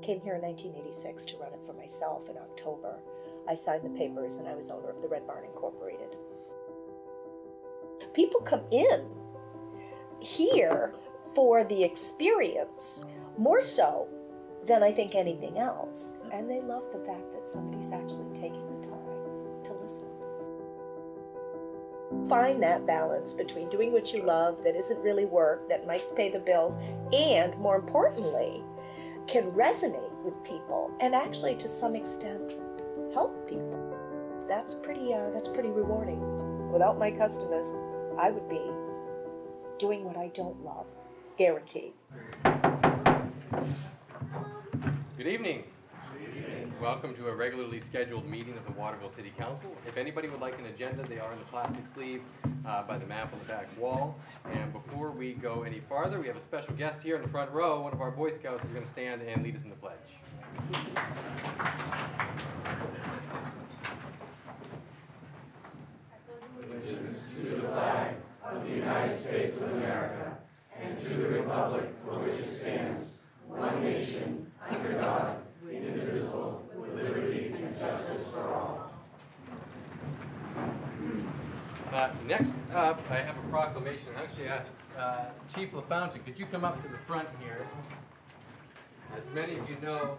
came here in 1986 to run it for myself in October. I signed the papers and I was owner of the Red Barn Incorporated. People come in here for the experience, more so than I think anything else. And they love the fact that somebody's actually taking the time to listen. Find that balance between doing what you love that isn't really work, that might pay the bills, and more importantly, can resonate with people and actually to some extent help people. That's pretty rewarding. Without my customers, I would be doing what I don't love, guaranteed. Good evening. Welcome to a regularly scheduled meeting of the Waterville City Council. If anybody would like an agenda, they are in the plastic sleeve by the map on the back wall. And before we go any farther, we have a special guest here in the front row. One of our Boy Scouts is going to stand and lead us in the pledge. Allegiance to the flag of the United States of America and to the republic for which it stands, one nation, under God, indivisible, with liberty and justice for all. Next up, I have a proclamation. Actually, I have Chief LaFountain. Could you come up to the front here? As many of you know,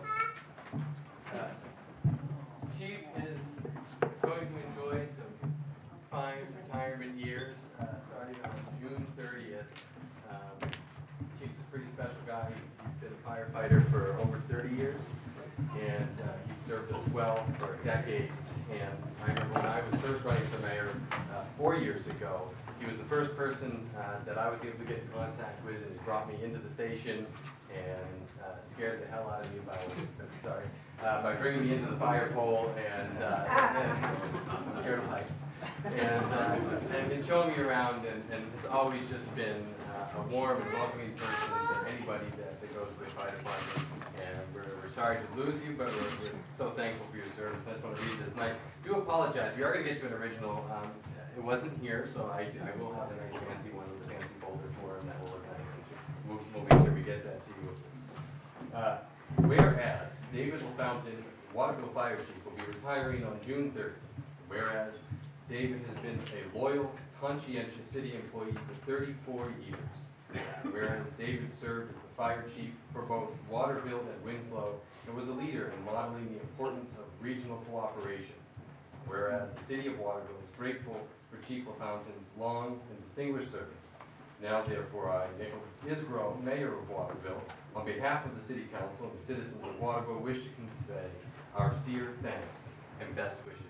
Chief is going to enjoy some fine retirement years starting on June 30th. Chief's a pretty special guy. He's been a firefighter for over 30 years, and he served us well for decades. And I remember when I was first running for mayor 4 years ago, he was the first person that I was able to get in contact with, and he brought me into the station and scared the hell out of me by bringing me into the fire pole and I'm scared of heights. And showing me around, and it's always just been a warm and welcoming person to anybody that goes to the fire department. And we're sorry to lose you, but we're so thankful for your service. I just want to read this. And I do apologize. We are going to get you an original. It wasn't here, so I will have a nice fancy one with a fancy folder for him that will look nice. And we'll make sure we get that to you. Whereas David LaFountain, Waterville Fire Chief, will be retiring on June 30th. Whereas David has been a loyal, conscientious city employee for 34 years. Whereas David served as the fire chief for both Waterville and Winslow and was a leader in modeling the importance of regional cooperation. Whereas the city of Waterville is grateful for Chief LaFountain's long and distinguished service. Now, therefore, I, Nicholas Isgro, Mayor of Waterville, on behalf of the City Council and the citizens of Waterville, wish to convey our sincere thanks and best wishes.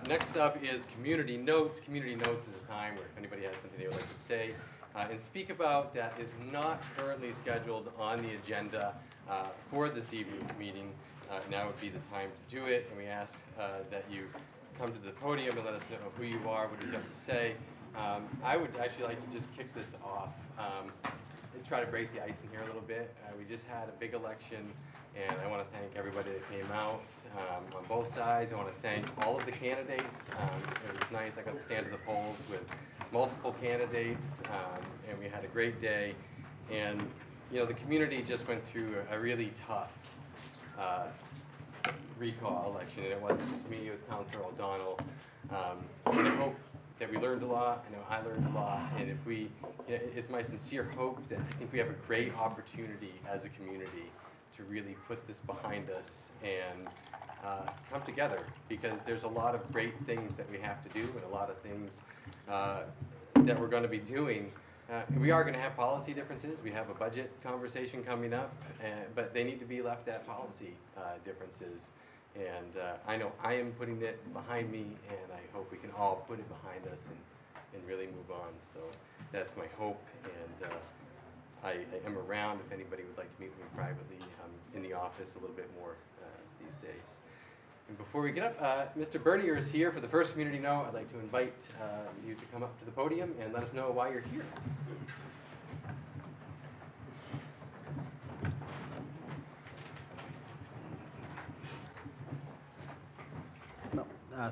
Next up is Community Notes. Community Notes is a time where if anybody has something they would like to say and speak about that is not currently scheduled on the agenda for this evening's meeting, now would be the time to do it. And we ask that you come to the podium and let us know who you are, what you have to say. I would actually like to just kick this off and try to break the ice in here a little bit. We just had a big election, and I want to thank everybody that came out on both sides. I want to thank all of the candidates. It was nice. I got to stand at the polls with multiple candidates, and we had a great day. And you know, the community just went through a really tough recall election, and it wasn't just me. It was Councilor O'Donnell. And I hope that we learned a lot. I know I learned a lot, and if we, it's my sincere hope that I think we have a great opportunity as a community to really put this behind us and come together, because there's a lot of great things that we have to do and a lot of things that we're going to be doing. We are going to have policy differences. We have a budget conversation coming up, but they need to be left at policy differences. And I know I am putting it behind me, and I hope we can all put it behind us and really move on. So that's my hope, and I am around if anybody would like to meet with me privately. I'm in the office a little bit more these days. And before we get up, Mr. Bernier is here for the first community note. I'd like to invite you to come up to the podium and let us know why you're here.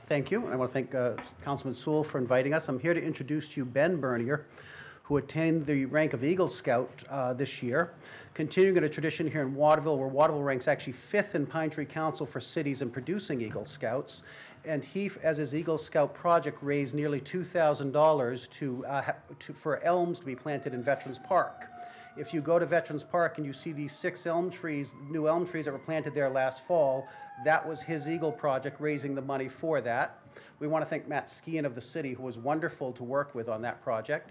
Thank you. I want to thank Councilman Sewell for inviting us. I'm here to introduce to you Ben Bernier, who attained the rank of Eagle Scout this year, continuing a tradition here in Waterville, where Waterville ranks actually 5th in Pine Tree Council for cities in producing Eagle Scouts. And he, as his Eagle Scout project, raised nearly $2,000 for elms to be planted in Veterans Park. If you go to Veterans Park and you see these 6 elm trees, new elm trees that were planted there last fall, that was his Eagle project, raising the money for that. We want to thank Matt Skean of the city, who was wonderful to work with on that project.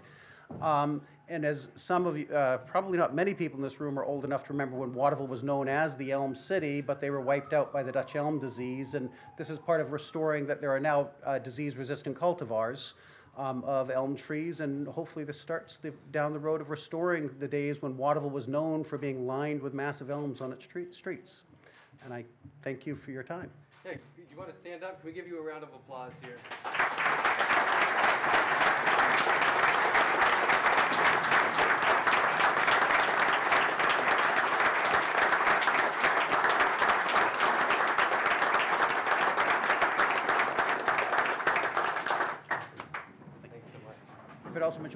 And as some of you, probably not many people in this room are old enough to remember when Waterville was known as the Elm City, but they were wiped out by the Dutch elm disease. And this is part of restoring that there are now disease-resistant cultivars of elm trees, and hopefully this starts down the road of restoring the days when Waterville was known for being lined with massive elms on its streets. And I thank you for your time. Hey, you want to stand up? Can we give you a round of applause here?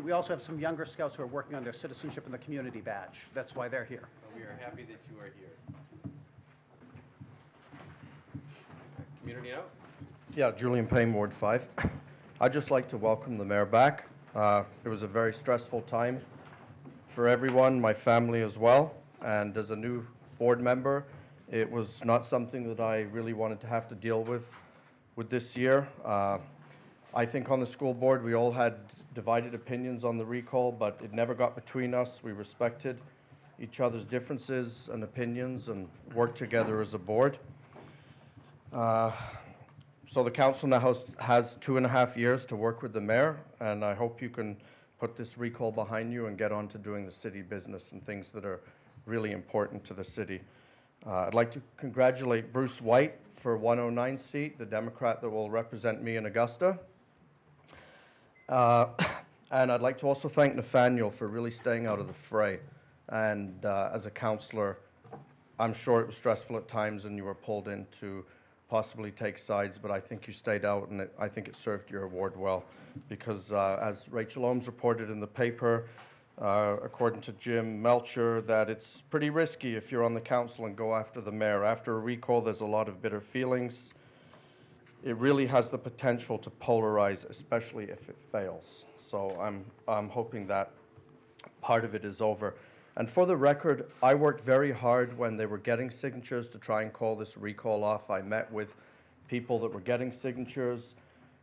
We also have some younger scouts who are working on their citizenship in the community badge. That's why they're here. Well, we are happy that you are here. Community notes? Yeah, Julian Payne, Ward 5. I'd just like to welcome the mayor back. It was a very stressful time for everyone, my family as well. And as a new board member, it was not something that I really wanted to have to deal with this year. I think on the school board, we all had divided opinions on the recall, but it never got between us. We respected each other's differences and opinions and worked together as a board. So the council now has 2.5 years to work with the mayor, and I hope you can put this recall behind you and get on to doing the city business and things that are really important to the city. I'd like to congratulate Bruce White for 109 seat, the Democrat that will represent me in Augusta. And I'd like to also thank Nathaniel for really staying out of the fray. And as a councillor, I'm sure it was stressful at times and you were pulled in to possibly take sides, but I think you stayed out, and I think it served your ward well. Because as Rachel Ohms reported in the paper, according to Jim Melcher, that it's pretty risky if you're on the council and go after the mayor. After a recall, there's a lot of bitter feelings. It really has the potential to polarize, especially if it fails. So I'm hoping that part of it is over. And for the record, I worked very hard when they were getting signatures to try and call this recall off. I met with people that were getting signatures.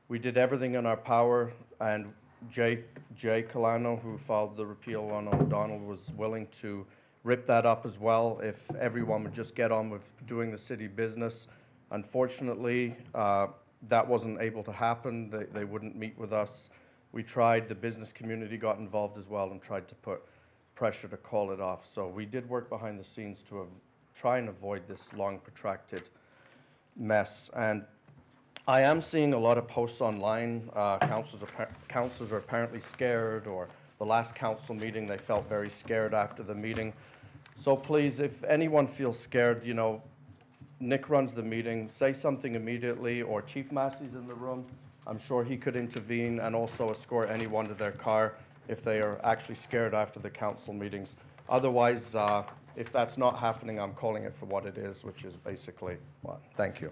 We did everything in our power, and Jay Colano, who filed the repeal on O'Donnell, was willing to rip that up as well if everyone would just get on with doing the city business. Unfortunately, that wasn't able to happen. They wouldn't meet with us. We tried, the business community got involved as well and tried to put pressure to call it off. So we did work behind the scenes to try and avoid this long, protracted mess. And I am seeing a lot of posts online. Councilors are apparently scared, or the last council meeting, they felt very scared after the meeting. So please, if anyone feels scared, you know, Nick runs the meeting, say something immediately, or Chief Massey's in the room. I'm sure he could intervene and also escort anyone to their car if they are actually scared after the council meetings. Otherwise, if that's not happening, I'm calling it for what it is, which is basically, well, thank you.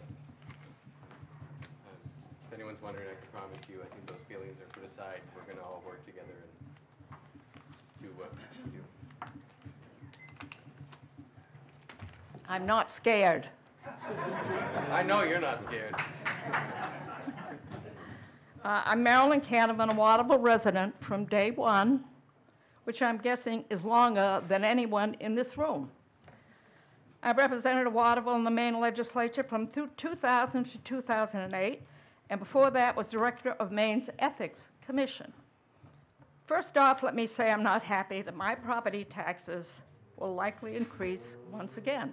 If anyone's wondering, I can promise you, I think those feelings are put aside. We're going to all work together and do what we do. I'm not scared. I know you're not scared. I'm Marilyn Canavan, a Waterville resident from day one, which I'm guessing is longer than anyone in this room. I represented Waterville in the Maine legislature from 2000 to 2008, and before that was director of Maine's Ethics Commission. First off, let me say I'm not happy that my property taxes will likely increase once again.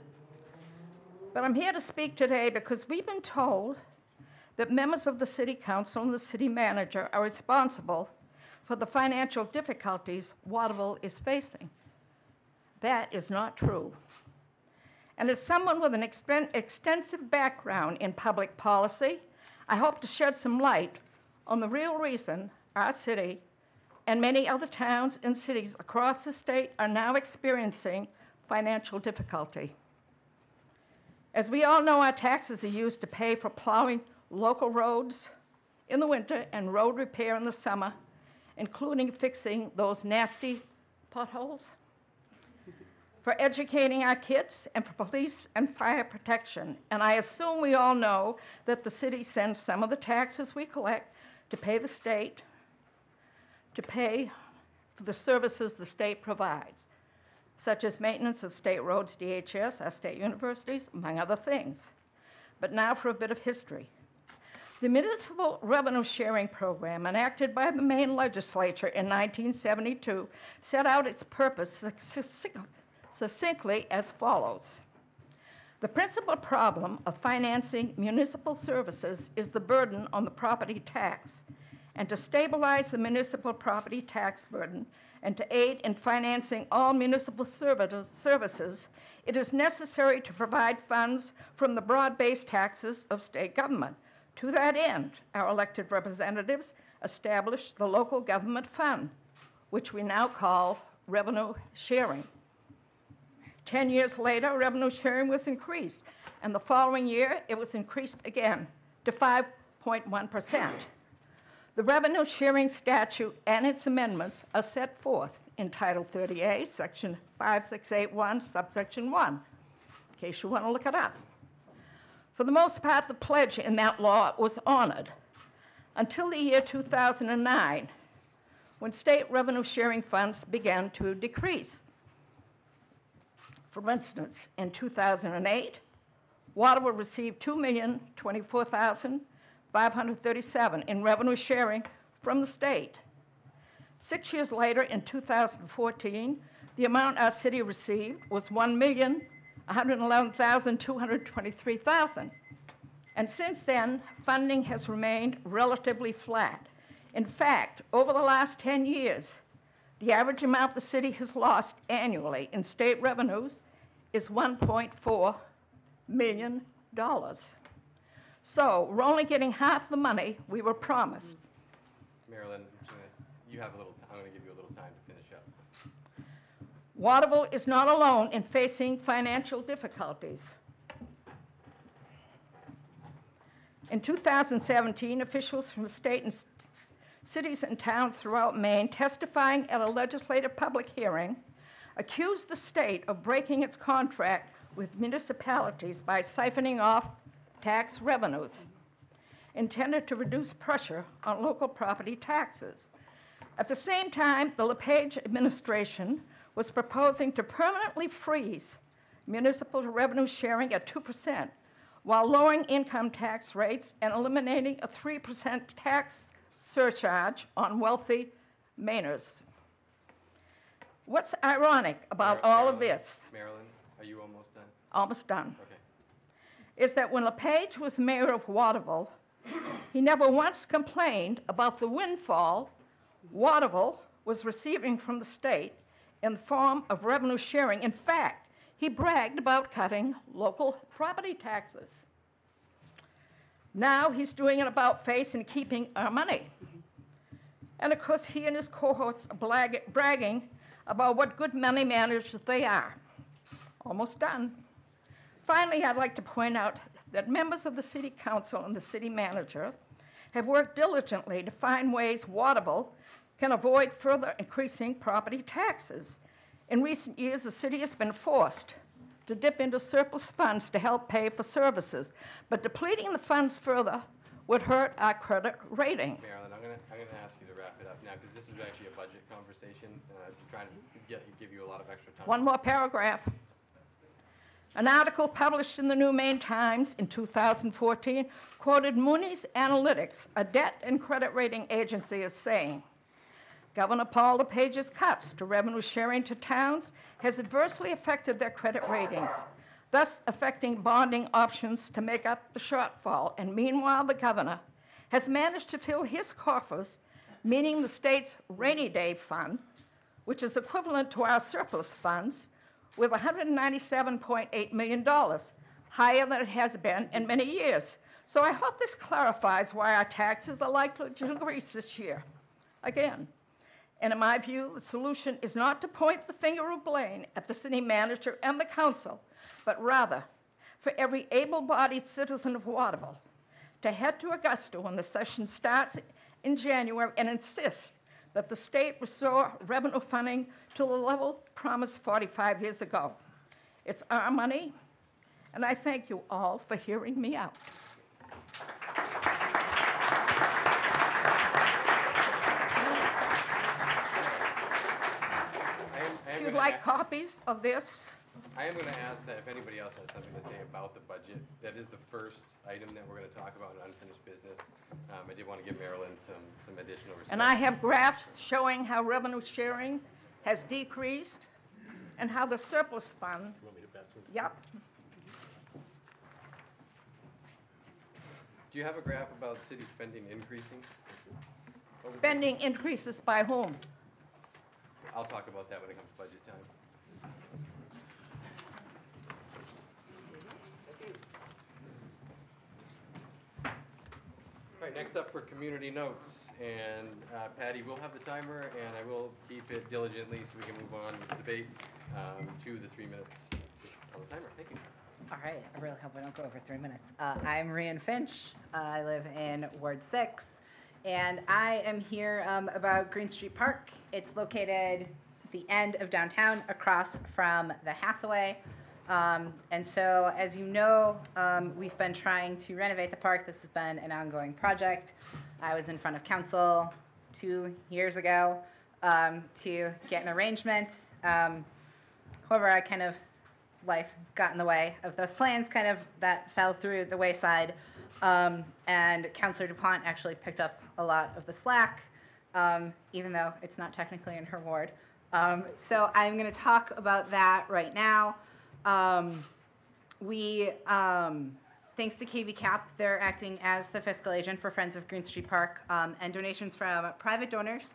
But I'm here to speak today because we've been told that members of the City Council and the City Manager are responsible for the financial difficulties Waterville is facing. That is not true. And as someone with an extensive background in public policy, I hope to shed some light on the real reason our city and many other towns and cities across the state are now experiencing financial difficulty. As we all know, our taxes are used to pay for plowing local roads in the winter and road repair in the summer, including fixing those nasty potholes, for educating our kids, and for police and fire protection. And I assume we all know that the city sends some of the taxes we collect to pay the state, to pay for the services the state provides, such as maintenance of state roads, DHS, our state universities, among other things. But now for a bit of history. The Municipal Revenue Sharing Program, enacted by the Maine legislature in 1972, set out its purpose succinctly as follows. The principal problem of financing municipal services is the burden on the property tax. And to stabilize the municipal property tax burden and to aid in financing all municipal services, it is necessary to provide funds from the broad-based taxes of state government. To that end, our elected representatives established the local government fund, which we now call revenue sharing. 10 years later, revenue sharing was increased, and the following year, it was increased again to 5.1%. The revenue sharing statute and its amendments are set forth in Title 30A, Section 5681, subsection 1, in case you want to look it up. For the most part, the pledge in that law was honored until the year 2009, when state revenue sharing funds began to decrease. For instance, in 2008, Waterville received $2,024,537 in revenue sharing from the state. 6 years later, in 2014, the amount our city received was $1,111,223. And since then, funding has remained relatively flat. In fact, over the last 10 years, the average amount the city has lost annually in state revenues is $1.4 million. So we're only getting half the money we were promised. Marilyn, you have a little. I'm going to give you a little time to finish up. Waterville is not alone in facing financial difficulties. In 2017, officials from state and cities and towns throughout Maine testifying at a legislative public hearing accused the state of breaking its contract with municipalities by siphoning off tax revenues intended to reduce pressure on local property taxes. At the same time, the LePage administration was proposing to permanently freeze municipal revenue sharing at 2%, while lowering income tax rates and eliminating a 3% tax surcharge on wealthy Mainers. What's ironic about all of this? Marilyn, are you almost done? Almost done. Okay. Is that when LePage was mayor of Waterville, he never once complained about the windfall Waterville was receiving from the state in the form of revenue sharing. In fact, he bragged about cutting local property taxes. Now he's doing an about-face and keeping our money. And of course, he and his cohorts are bragging about what good money managers they are. Almost done. Finally, I'd like to point out that members of the City Council and the City Manager have worked diligently to find ways Waterville can avoid further increasing property taxes. In recent years, the city has been forced to dip into surplus funds to help pay for services, but depleting the funds further would hurt our credit rating. Marilyn, I'm gonna ask you to wrap it up now, because this is actually a budget conversation. I'm trying to give you a lot of extra time. One more paragraph. An article published in the New Maine Times in 2014 quoted Moody's Analytics, a debt and credit rating agency, as saying, Governor Paul LePage's cuts to revenue sharing to towns has adversely affected their credit ratings, thus affecting bonding options to make up the shortfall. And meanwhile, the governor has managed to fill his coffers, meaning the state's rainy day fund, which is equivalent to our surplus funds, with $197.8 million, higher than it has been in many years. So I hope this clarifies why our taxes are likely to increase this year. Again, and in my view, the solution is not to point the finger of blame at the city manager and the council, but rather for every able-bodied citizen of Waterville to head to Augusta when the session starts in January and insist that the state restore revenue funding to the level promised 45 years ago. It's our money, and I thank you all for hearing me out. If you'd like copies of this, I am going to ask that if anybody else has something to say about the budget. That is the first item that we're going to talk about in unfinished business. I did want to give Marilyn some additional respect. and I have graphs showing how revenue sharing has decreased and how the surplus fund. You want me to pass it? Yep. Do you have a graph about city spending increasing? Spending increases by whom? I'll talk about that when it comes to budget time. All right, next up for community notes, and Patty will have the timer, and I will keep it diligently so we can move on with the debate to the 3 minutes on the timer. Thank you. All right, I really hope I don't go over 3 minutes. I'm Rian Finch. I live in Ward 6, and I am here about Green Street Park. It's located at the end of downtown across from the Hathaway. And so, as you know, we've been trying to renovate the park. This has been an ongoing project. I was in front of council 2 years ago to get an arrangement. However, life got in the way of those plans, that fell through the wayside. And Councilor DuPont actually picked up a lot of the slack, even though it's not technically in her ward. So I'm going to talk about that right now. Thanks to KV-CAP, they're acting as the fiscal agent for Friends of Green Street Park, and donations from private donors,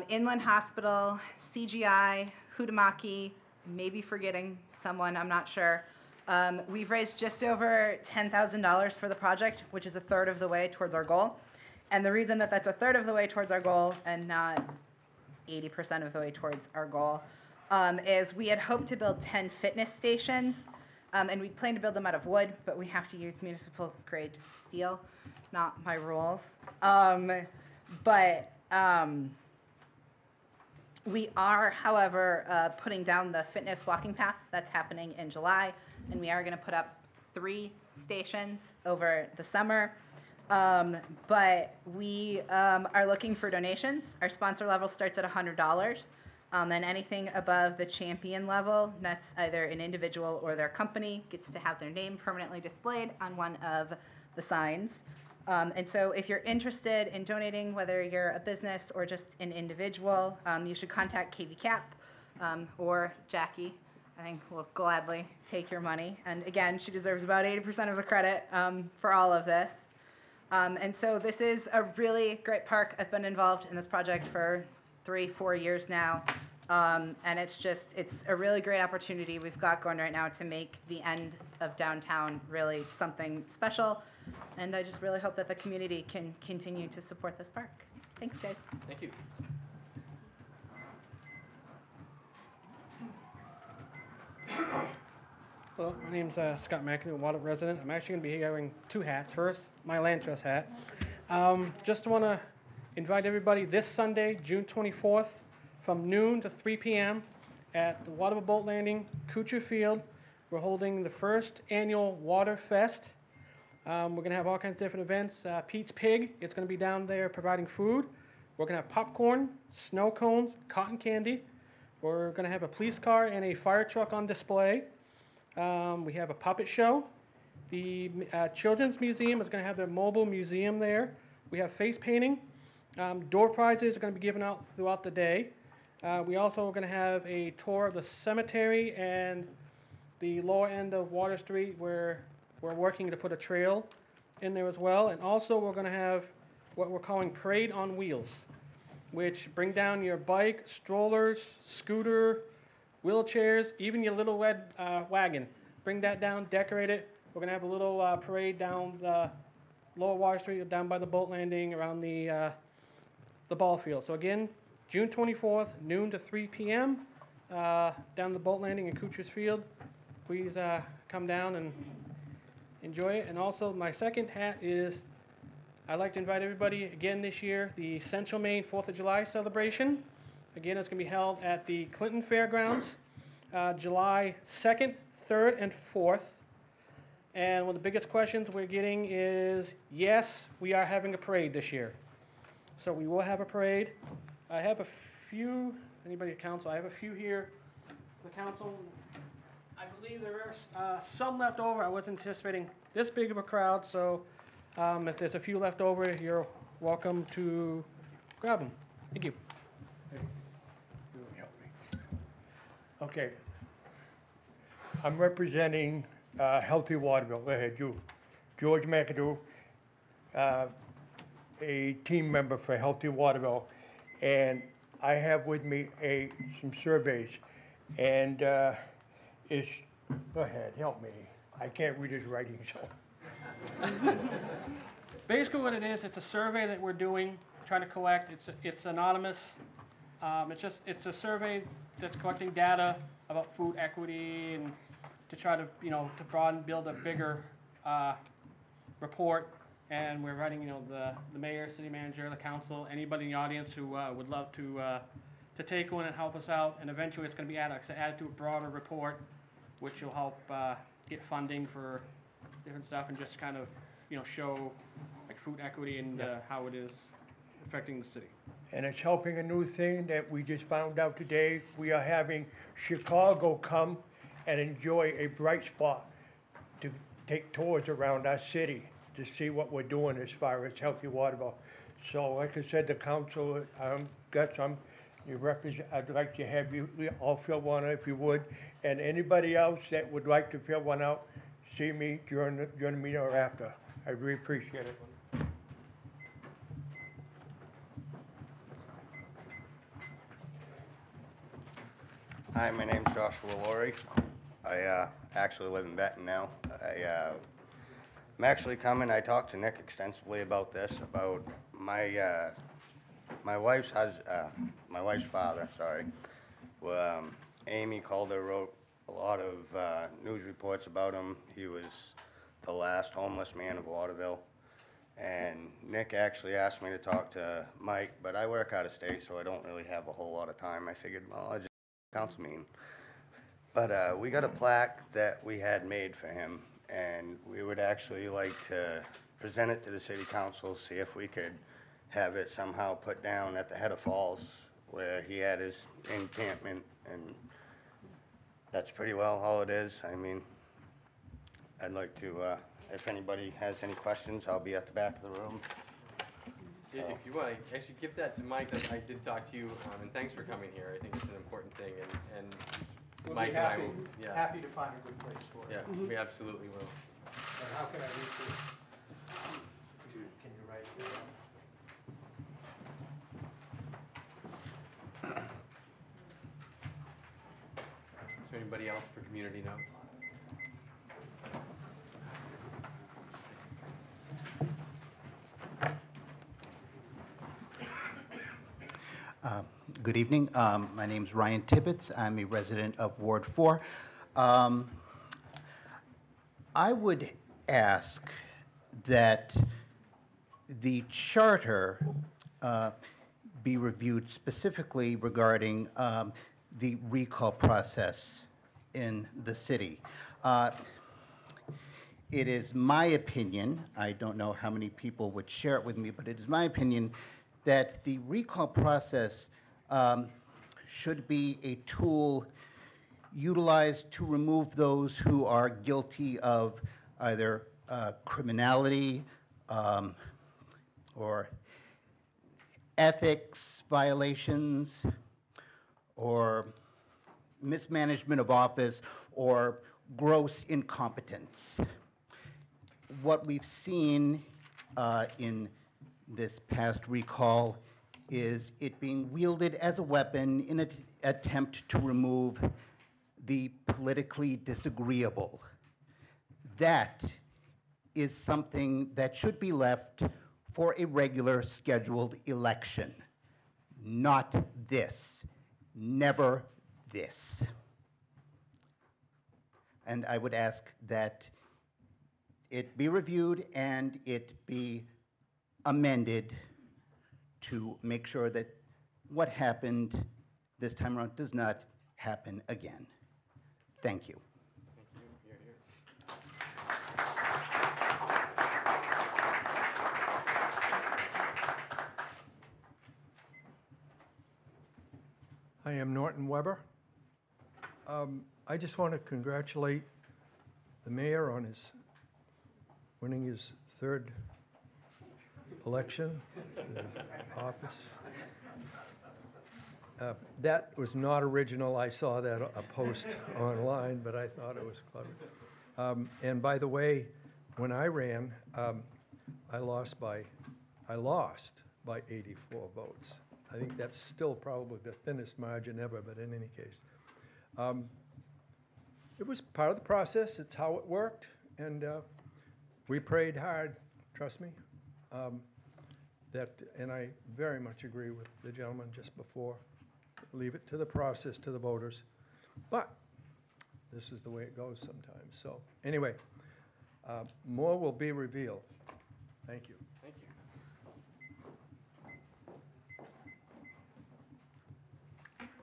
Inland Hospital, CGI, Hudamaki, maybe forgetting someone, I'm not sure. We've raised just over $10,000 for the project, which is a third of the way towards our goal. And the reason that that's a third of the way towards our goal and not 80% of the way towards our goal is we had hoped to build 10 fitness stations, and we planned to build them out of wood, but we have to use municipal grade steel, not my rules. We are, however, putting down the fitness walking path. That's happening in July, and we are going to put up 3 stations over the summer. But we are looking for donations. Our sponsor level starts at $100, and anything above the champion level, that's either an individual or their company, gets to have their name permanently displayed on one of the signs. And so if you're interested in donating, whether you're a business or just an individual, you should contact KV-CAP or Jackie. I think we'll gladly take your money. And again, she deserves about 80% of the credit for all of this. And so this is a really great park. I've been involved in this project for 3-4 years now. And it's a really great opportunity we've got going right now to make the end of downtown really something special. And I just really hope that the community can continue to support this park. Thanks, guys. Thank you. Hello, my name's Scott McInerney, a Waterville resident. I'm actually going to be wearing 2 hats. First, my land trust hat. Just want to invite everybody this Sunday, June 24th, from noon to 3 p.m. at the Waterville Boat Landing, Kuchar Field. we're holding the first annual Water Fest. We're going to have all kinds of different events. Pete's Pig, it's going to be down there providing food. We're going to have popcorn, snow cones, cotton candy. We're going to have a police car and a fire truck on display. We have a puppet show. The Children's Museum is going to have their mobile museum there. We have face painting. Door prizes are going to be given out throughout the day. We also are going to have a tour of the cemetery and the lower end of Water Street, where we're working to put a trail in there as well. And also we're going to have what we're calling Parade on Wheels, which bring down your bike, strollers, scooter, wheelchairs, even your little red wagon. Bring that down, decorate it. We're going to have a little parade down the lower Water Street, down by the boat landing, around the ball field. So again, June 24th, noon to 3 p.m., down the boat landing in Kucher's Field. Please come down and enjoy it. And also my second hat is, I'd like to invite everybody again this year, the Central Maine 4th of July celebration. Again, it's going to be held at the Clinton Fairgrounds, July 2nd, 3rd, and 4th. And one of the biggest questions we're getting is, yes, we are having a parade this year. So we will have a parade. I have a few, anybody at council, I have a few here. The council, I believe there are some left over. I wasn't anticipating this big of a crowd, so if there's a few left over, you're welcome to grab them. Thank you. Okay. I'm representing Healthy Waterville. Go ahead, you. George McAdoo, a team member for Healthy Waterville. And I have with me some surveys. And it's, go ahead, help me. I can't read his writing, so. Basically what it is, it's a survey that we're doing, trying to collect. It's anonymous. It's a survey that's collecting data about food equity and to try to, to broaden, build a bigger report. And we're writing, the mayor, city manager, the council, anybody in the audience who would love to take one and help us out. And eventually it's going to be added to a broader report, which will help get funding for different stuff and just kind of, show like food equity and how it is affecting the city. And it's helping a new thing that we just found out today. We are having Chicago come and enjoy a bright spot to take tours around our city to see what we're doing as far as Healthy Waterville. So like I said, the council got some, I'd like to have you all fill one out if you would. And anybody else that would like to fill one out, see me during the meeting or after. I really appreciate it. Hi, my name's Joshua Laurie. I actually live in Benton now. I'm actually coming. I talked to Nick extensively about this, about my wife's father. Sorry. Amy Calder wrote a lot of news reports about him. He was the last homeless man of Waterville. And Nick actually asked me to talk to Mike, but I work out of state, so I don't really have a whole lot of time. I figured, well, I just council meeting. But we got a plaque that we had made for him, and we would actually like to present it to the city council, see if we could have it somehow put down at the head of Falls where he had his encampment, and that's pretty well all it is. I mean, I'd like to, if anybody has any questions, I'll be at the back of the room. If you want, I should give that to Mike. I did talk to you, and thanks for coming here. I think it's an important thing, and We'll Mike be and I happy, will, happy to find a good place for it. yeah, we absolutely will. And how can I reach you? Can you write it down? Is there anybody else for community notes? Good evening. My name is Ryan Tibbetts. I'm a resident of Ward 4. I would ask that the charter be reviewed specifically regarding the recall process in the city. It is my opinion, I don't know how many people would share it with me, but it is my opinion that the recall process should be a tool utilized to remove those who are guilty of either criminality or ethics violations or mismanagement of office or gross incompetence. What we've seen in this past recall is it being wielded as a weapon in an attempt to remove the politically disagreeable. That is something that should be left for a regular scheduled election. Not this. Never this. And I would ask that it be reviewed and it be amended to make sure that what happened this time around does not happen again. Thank you. Thank you. I am Norton Weber. I just want to congratulate the mayor on his winning his third election to the office. That was not original. I saw that a post online, but I thought it was clever. And by the way, when I ran, I lost by 84 votes. I think that's still probably the thinnest margin ever, but in any case. It was part of the process. It's how it worked. And we prayed hard, trust me. And I very much agree with the gentleman just before. Leave it to the process, to the voters. But this is the way it goes sometimes. So anyway, more will be revealed. Thank you. Thank you.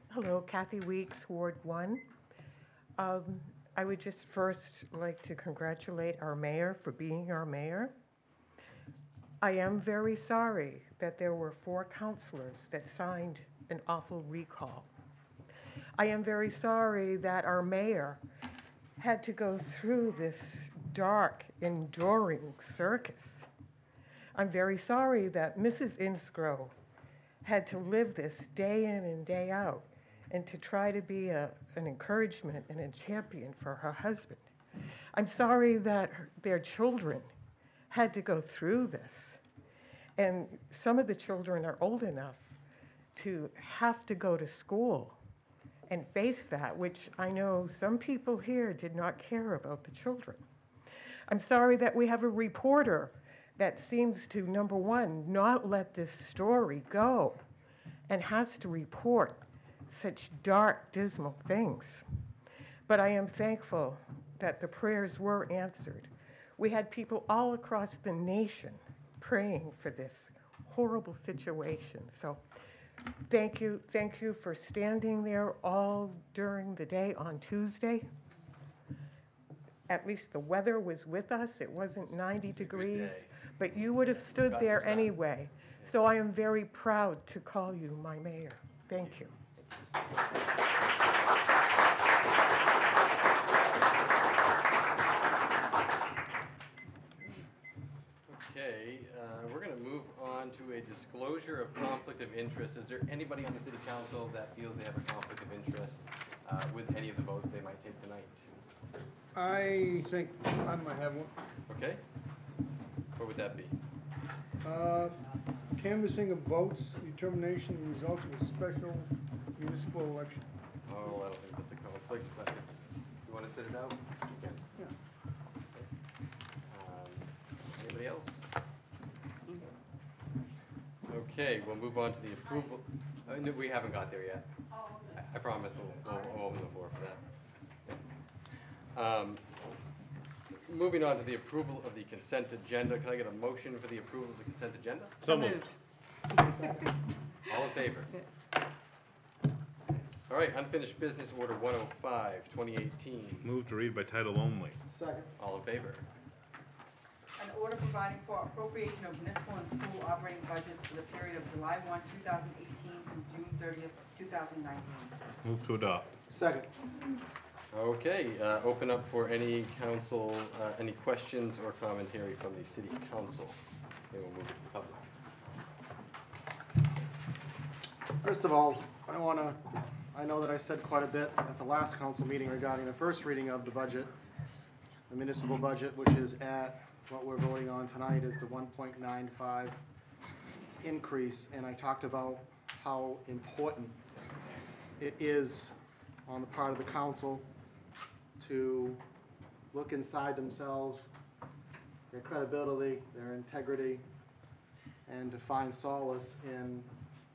Hello, Kathy Weeks, Ward 1. I would just first like to congratulate our mayor for being our mayor. I am very sorry that there were 4 councilors that signed an awful recall. I am very sorry that our mayor had to go through this dark, enduring circus. I'm very sorry that Mrs. Insgrove had to live this day in and day out and to try to be an encouragement and a champion for her husband. I'm sorry that their children had to go through this. And some of the children are old enough to have to go to school and face that, which I know some people here did not care about the children. I'm sorry that we have a reporter that seems to, number one, not let this story go and has to report such dark, dismal things. But I am thankful that the prayers were answered. We had people all across the nation praying for this horrible situation. So thank you for standing there all during the day on Tuesday. At least the weather was with us. It wasn't 90 degrees, but you would have stood there anyway. So I am very proud to call you my mayor. Thank you. Okay, we're going to move on to a disclosure of conflict of interest. Is there anybody on the city council that feels they have a conflict of interest with any of the votes they might take tonight? I think I might have one. Okay. What would that be? Canvassing of votes, determination of results of a special municipal election. Oh, I don't think that's a conflict, but if you want to sit it out, you can. Yeah. Okay. Anybody else? Okay, we'll move on to the approval. No, we haven't got there yet. I promise we'll open the floor for that. Moving on to the approval of the consent agenda. Can I get a motion for the approval of the consent agenda? So moved. All in favor? All right, unfinished business order 105, 2018. Move to read by title only. Second. All in favor? An order providing for appropriation of municipal and school operating budgets for the period of July 1, 2018 through June 30th, 2019. Move to adopt. Second. Okay, open up for any council, any questions or commentary from the city council. Then we'll move it to the public. First of all, I know that I said quite a bit at the last council meeting regarding the first reading of the budget, the municipal budget, which is at, what we're voting on tonight is the 1.95 increase, and I talked about how important it is on the part of the council to look inside themselves, their credibility, their integrity, and to find solace in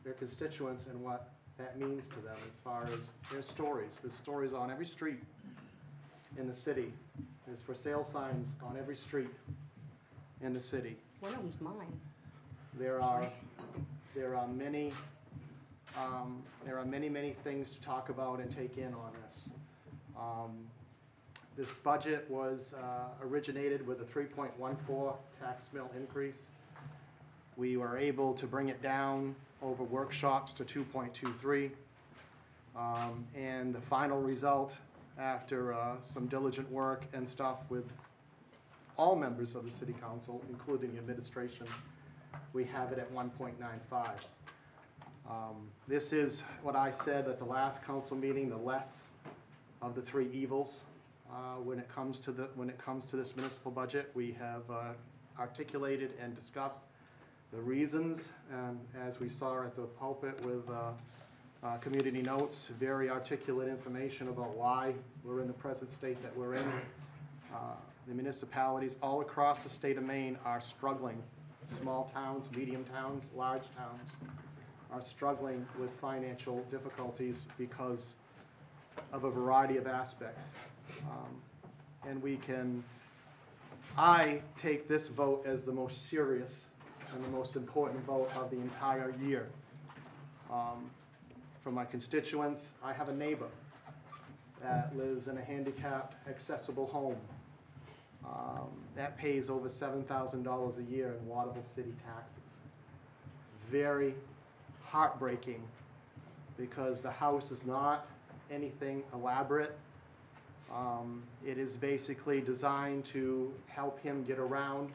their constituents and what that means to them as far as their stories. There's stories on every street in the city. There's for sale signs on every street in the city. One of them's mine. There are many many things to talk about and take in on this. This budget was originated with a 3.14 tax mill increase. We were able to bring it down over workshops to 2.23. And the final result, after some diligent work and stuff with all members of the city council, including the administration, we have it at 1.95. This is what I said at the last council meeting, the less of the three evils when it comes to this municipal budget. We have articulated and discussed the reasons, and as we saw at the pulpit with community notes, very articulate information about why we're in the present state that we're in. The municipalities all across the state of Maine are struggling. Small towns, medium towns, large towns are struggling with financial difficulties because of a variety of aspects. And I take this vote as the most serious and the most important vote of the entire year. For my constituents, I have a neighbor that lives in a handicapped accessible home that pays over $7,000 a year in Waterville City taxes. Very heartbreaking because the house is not anything elaborate. It is basically designed to help him get around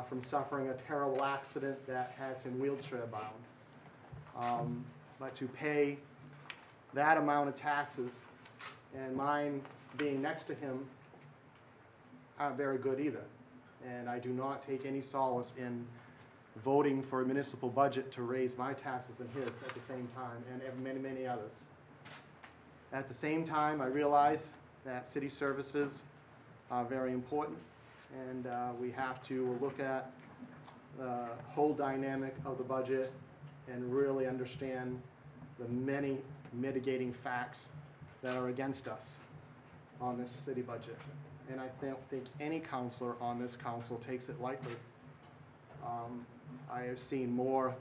from suffering a terrible accident that has him wheelchair bound. But to pay that amount of taxes, and mine being next to him, aren't very good either. And I do not take any solace in voting for a municipal budget to raise my taxes and his at the same time, and many, many others. At the same time, I realize that city services are very important, and we have to look at the whole dynamic of the budget and really understand the many mitigating facts that are against us on this city budget. And I think any counselor on this council takes it lightly. I have seen more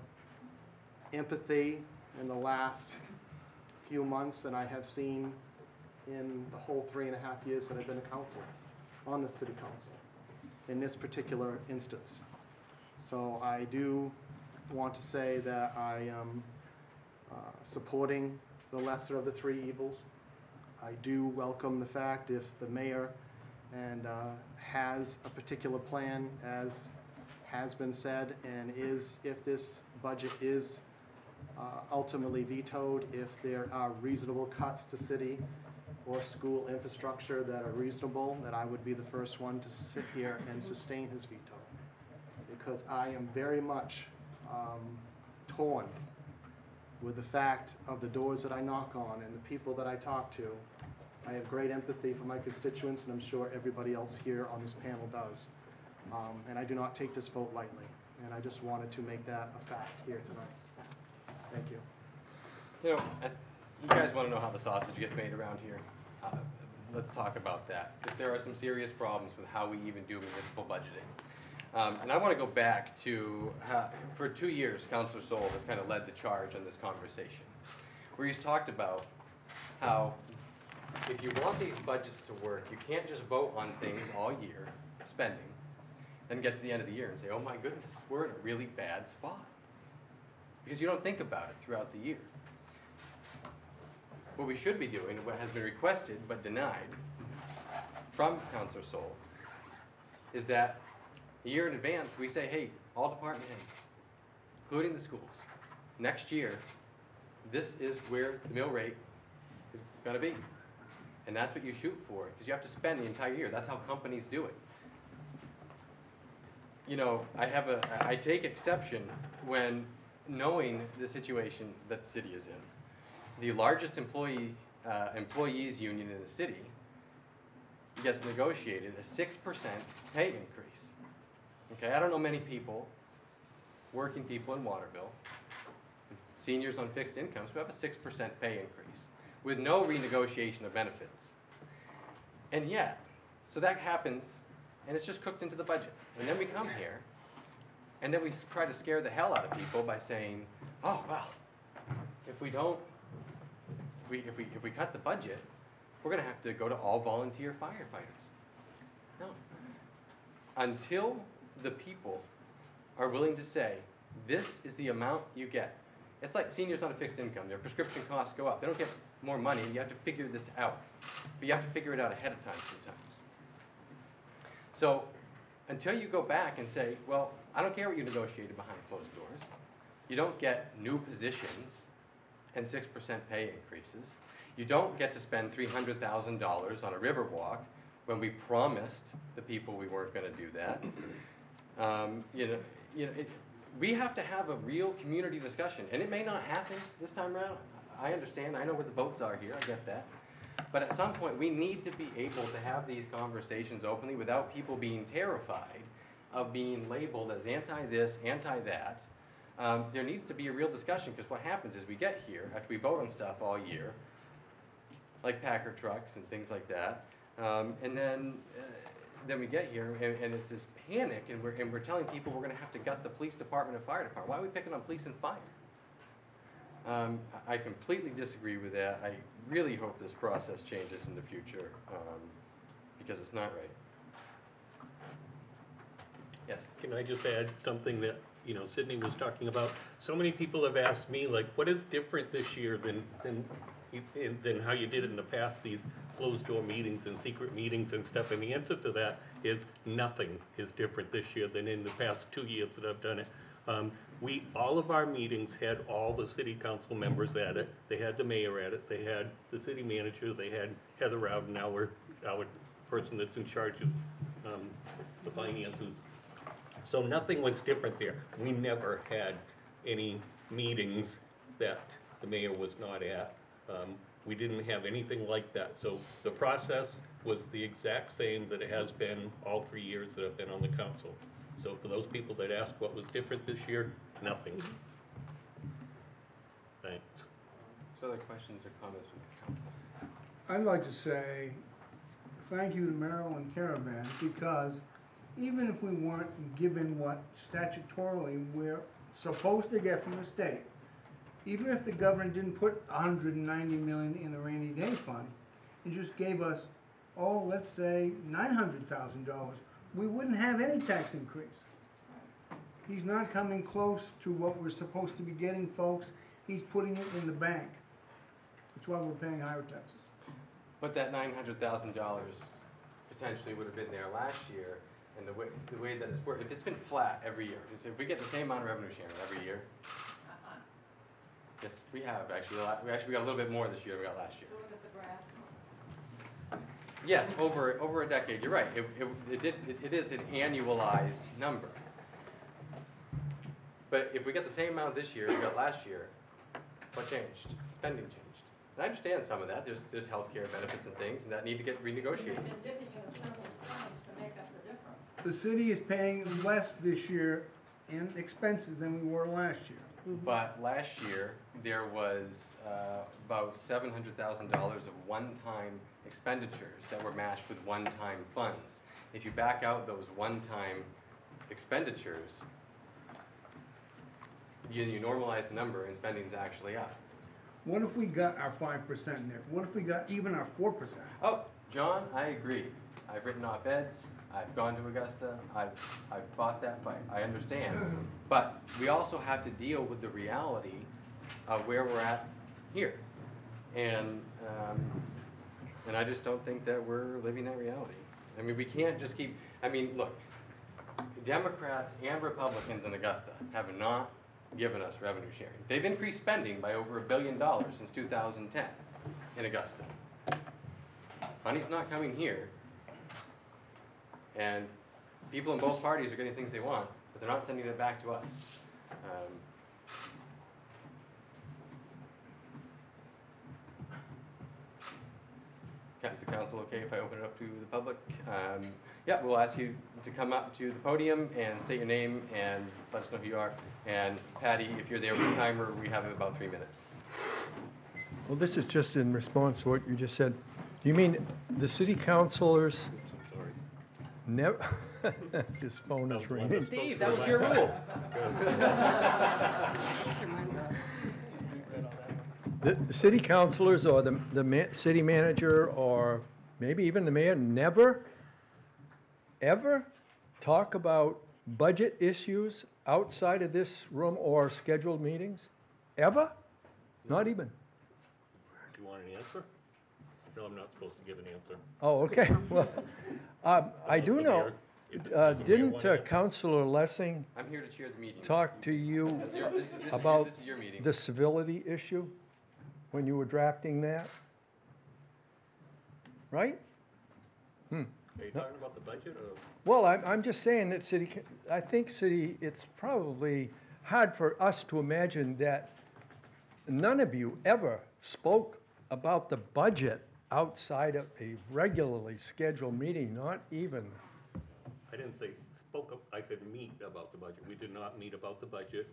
empathy in the last few months than I have seen in the whole 3.5 years that I've been on the city council in this particular instance. So I do want to say that I am supporting the lesser of the three evils. I do welcome the fact if the mayor has a particular plan, as has been said, and if this budget is ultimately vetoed, if there are reasonable cuts to city or school infrastructure that are reasonable, that I would be the first one to sit here and sustain his veto. Because I am very much torn with the fact of the doors that I knock on and the people that I talk to. I have great empathy for my constituents, and I'm sure everybody else here on this panel does. And I do not take this vote lightly, and I just wanted to make that a fact here tonight. Thank you. You know, you guys want to know how the sausage gets made around here? Let's talk about that, because there are some serious problems with how we even do municipal budgeting. And I want to go back to, for 2 years, Councilor Soul has kind of led the charge on this conversation. where he's talked about how if you want these budgets to work, you can't just vote on things all year, spending, then get to the end of the year and say, oh my goodness, we're in a really bad spot. Because you don't think about it throughout the year. What we should be doing, what has been requested but denied from Councilor Sol, is that a year in advance, we say, hey, all department heads, including the schools, next year, this is where the mill rate is gonna be. And that's what you shoot for, because you have to spend the entire year. That's how companies do it. You know, I take exception when knowing the situation that the city is in. The largest employees union in the city gets negotiated a 6% pay increase. Okay, I don't know many people, working people in Waterville, seniors on fixed incomes who have a 6% pay increase with no renegotiation of benefits. And yet, so that happens, and it's just cooked into the budget. And then we come here, and then we try to scare the hell out of people by saying, oh, well, if we cut the budget, we're gonna have to go to all volunteer firefighters. No. Until the people are willing to say, this is the amount you get. It's like seniors on a fixed income. Their prescription costs go up. They don't get more money. You have to figure this out. But you have to figure it out ahead of time sometimes. So until you go back and say, well, I don't care what you negotiated behind closed doors. You don't get new positions and 6% pay increases. You don't get to spend $300,000 on a river walk when we promised the people we weren't going to do that. We have to have a real community discussion, and it may not happen this time around. I understand. I know where the votes are here. I get that. But at some point, we need to be able to have these conversations openly without people being terrified of being labeled as anti-this, anti-that. There needs to be a real discussion, because what happens is we get here, after we vote on stuff all year, like Packer trucks and things like that, and then we get here, and it's this panic, and we're telling people we're going to have to gut the police department and fire department. Why are we picking on police and fire? I completely disagree with that. I really hope this process changes in the future, because it's not right. Yes? Can I just add something that, Sydney was talking about? So many people have asked me, like, what is different this year than how you did it in the past, these closed door meetings and secret meetings and stuff, and the answer to that is nothing is different this year than in the past 2 years that I've done it. All of our meetings had all the city council members at it. They had the mayor at it. They had the city manager. They had Heather Rowden, our person that's in charge of the finances. So nothing was different there. We never had any meetings that the mayor was not at. We didn't have anything like that. So the process was the exact same that it has been all 3 years that I've been on the council. So for those people that asked what was different this year, nothing. Thanks. So other questions or comments from the council? I'd like to say thank you to Merrill and Caravan, because even if we weren't given what statutorily we're supposed to get from the state, even if the government didn't put $190 million in the rainy day fund and just gave us, let's say $900,000, we wouldn't have any tax increase. He's not coming close to what we're supposed to be getting, folks. He's putting it in the bank. That's why we're paying higher taxes. But that $900,000 potentially would have been there last year, and the way that it's worked, if it's been flat every year, if we get the same amount of revenue sharing every year, yes, we have actually. We got a little bit more this year than we got last year. Look at the graph. Yes, over a decade. You're right. It is an annualized number. But if we get the same amount this year as we got last year, what changed? Spending changed. And I understand some of that. There's healthcare benefits and things, and that need to get renegotiated. You've been dipping in a simple sums to make up the difference. The city is paying less this year in expenses than we were last year. But last year, there was about $700,000 of one-time expenditures that were matched with one-time funds. If you back out those one-time expenditures, you normalize the number and spending's actually up. What if we got our 5% there? What if we got even our 4%? Oh, John, I agree. I've written op-eds, I've gone to Augusta, I've fought that fight, I understand. But we also have to deal with the reality of where we're at here. And I just don't think that we're living that reality. I mean, we can't just keep, I mean, look, Democrats and Republicans in Augusta have not given us revenue sharing. They've increased spending by over $1 billion since 2010 in Augusta. Money's not coming here, and people in both parties are getting things they want, but they're not sending it back to us. Is the council okay if I open it up to the public? Yeah, we'll ask you to come up to the podium and state your name and let us know who you are. And Patty, if you're there with the timer, we have about 3 minutes. Well, this is just in response to what you just said. You mean the city councilors never, his phone is ringing. Steve, that was your rule. The city councilors or the city manager or maybe even the mayor never, ever talk about budget issues outside of this room or scheduled meetings? Ever? Not even. Do you want an answer? No, I'm not supposed to give an answer. Oh, okay. Well, I do know, didn't Councilor Lessing I'm here to chair the meeting. talk to you This is about your meeting. the civility issue when you were drafting that? Right? Are you talking about the budget or? Well, I'm just saying that I think it's probably hard for us to imagine that none of you ever spoke about the budget outside of a regularly scheduled meeting, not even. I didn't say spoke up, I said meet about the budget. We did not meet about the budget.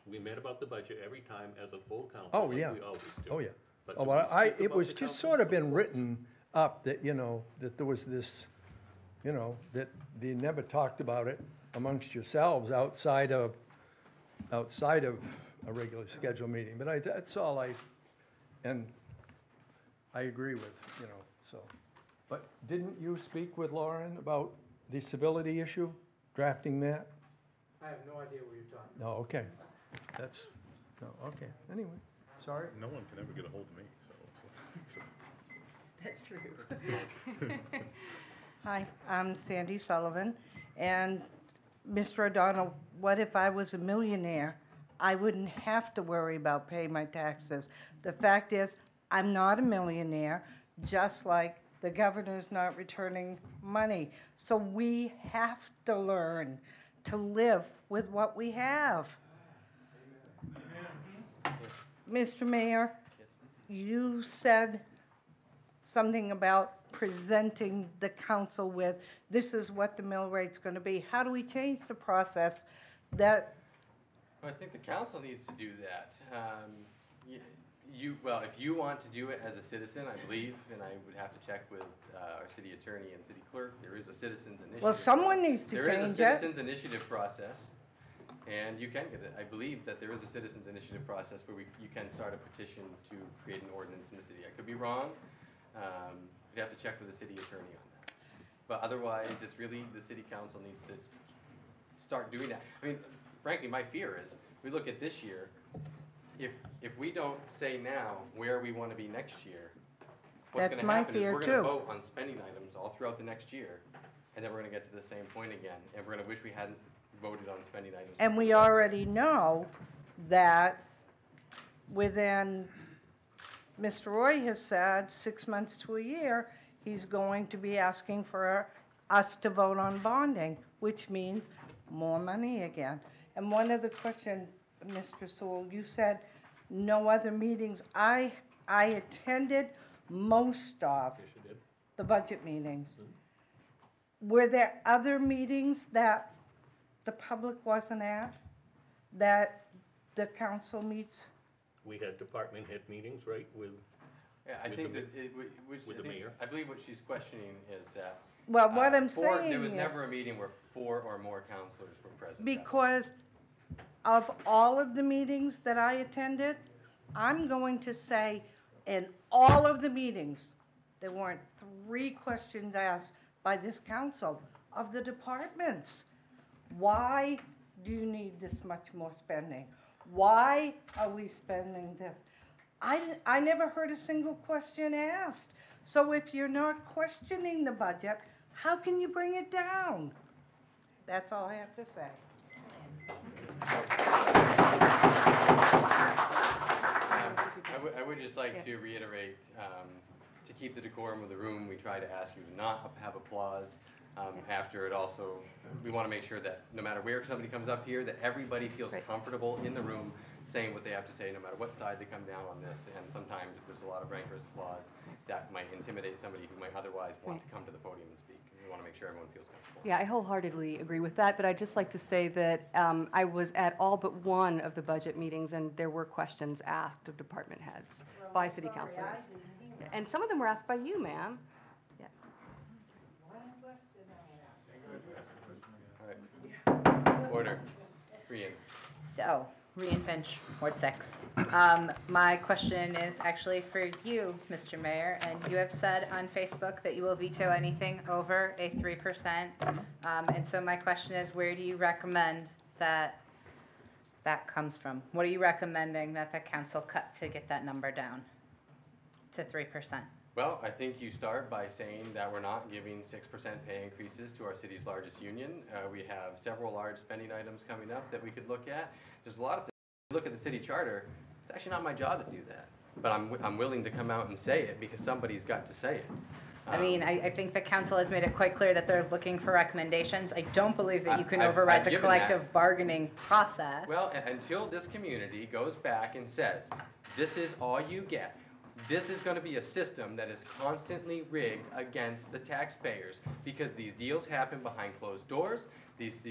We met about the budget every time as a full council. Oh, like yeah. we always do. Oh, yeah. But Oh, did well, we speak it about was the just council? sort of been written up that, that there was this, that they never talked about it amongst yourselves outside of a regular scheduled meeting. But that's all and I agree with, so. But didn't you speak with Lauren about the civility issue, drafting that? I have no idea what you're talking No, okay. Okay, anyway, sorry. No one can ever get a hold of me, so. That's true. Hi, I'm Sandy Sullivan, and Mr. O'Donnell, what if I was a millionaire? I wouldn't have to worry about paying my taxes. The fact is, I'm not a millionaire, just like the governor's not returning money. So we have to learn to live with what we have. Mr. Mayor, you said something about presenting the council with, this is what the mill rate's going to be. How do we change the process that? Well, I think the council needs to do that. Well, if you want to do it as a citizen, I believe, and I would have to check with our city attorney and city clerk, there is a citizens initiative. Well, someone needs to change it. There is a citizens initiative process, and you can get it. I believe that there is a citizens initiative process where you can start a petition to create an ordinance in the city. I could be wrong. You'd have to check with the city attorney on that. But otherwise, it's really the city council needs to start doing that. I mean, frankly, my fear is, we look at this year, if we don't say now where we want to be next year, what's going to happen is we're going to vote on spending items all throughout the next year, and then we're going to get to the same point again, and we're going to wish we hadn't voted on spending items. And we already know that within, Mr. Roy has said, 6 months to a year, he's going to be asking for us to vote on bonding, which means more money again. And one other question, Mr. Sewell, you said no other meetings. I attended most of the budget meetings. Were there other meetings that the public wasn't at, that the council meets? We had department head meetings, right, with. Yeah, I think that, with the mayor. I believe what she's questioning is that. Well, what I'm saying there was is, never a meeting where 4 or more councilors were present. because of all of the meetings that I attended, I'm going to say in all of the meetings, there weren't 3 questions asked by this council of the departments. Why do you need this much more spending? Why are we spending this? I never heard a single question asked. So if you're not questioning the budget, how can you bring it down? That's all I have to say. I would just like to reiterate, to keep the decorum of the room, we try to ask you to not have applause after it. Also, we want to make sure that no matter where somebody comes up here, that everybody feels comfortable in the room saying what they have to say, no matter what side they come down on this. And sometimes if there's a lot of rancorous applause, that might intimidate somebody who might otherwise want to come to the podium and speak. And we want to make sure everyone feels comfortable. Yeah, I wholeheartedly agree with that, but I'd just like to say that I was at all but one of the budget meetings, and there were questions asked of department heads by city councilors. And some of them were asked by you, ma'am. Yeah. All right. Order. Rian. So, Rian Finch, Ward 6. My question is actually for you, Mr. Mayor, and you have said on Facebook that you will veto anything over a 3%. And so my question is, where do you recommend that comes from? What are you recommending that the council cut to get that number down to 3%? Well, I think you start by saying that we're not giving 6% pay increases to our city's largest union. We have several large spending items coming up that we could look at. There's a lot of things. Look at the city charter. It's actually not my job to do that, but I'm willing to come out and say it because somebody's got to say it. I mean, I think the council has made it quite clear that they're looking for recommendations. I don't believe that you can override the collective bargaining process. Well, until this community goes back and says, this is all you get. This is going to be a system that is constantly rigged against the taxpayers because these deals happen behind closed doors. These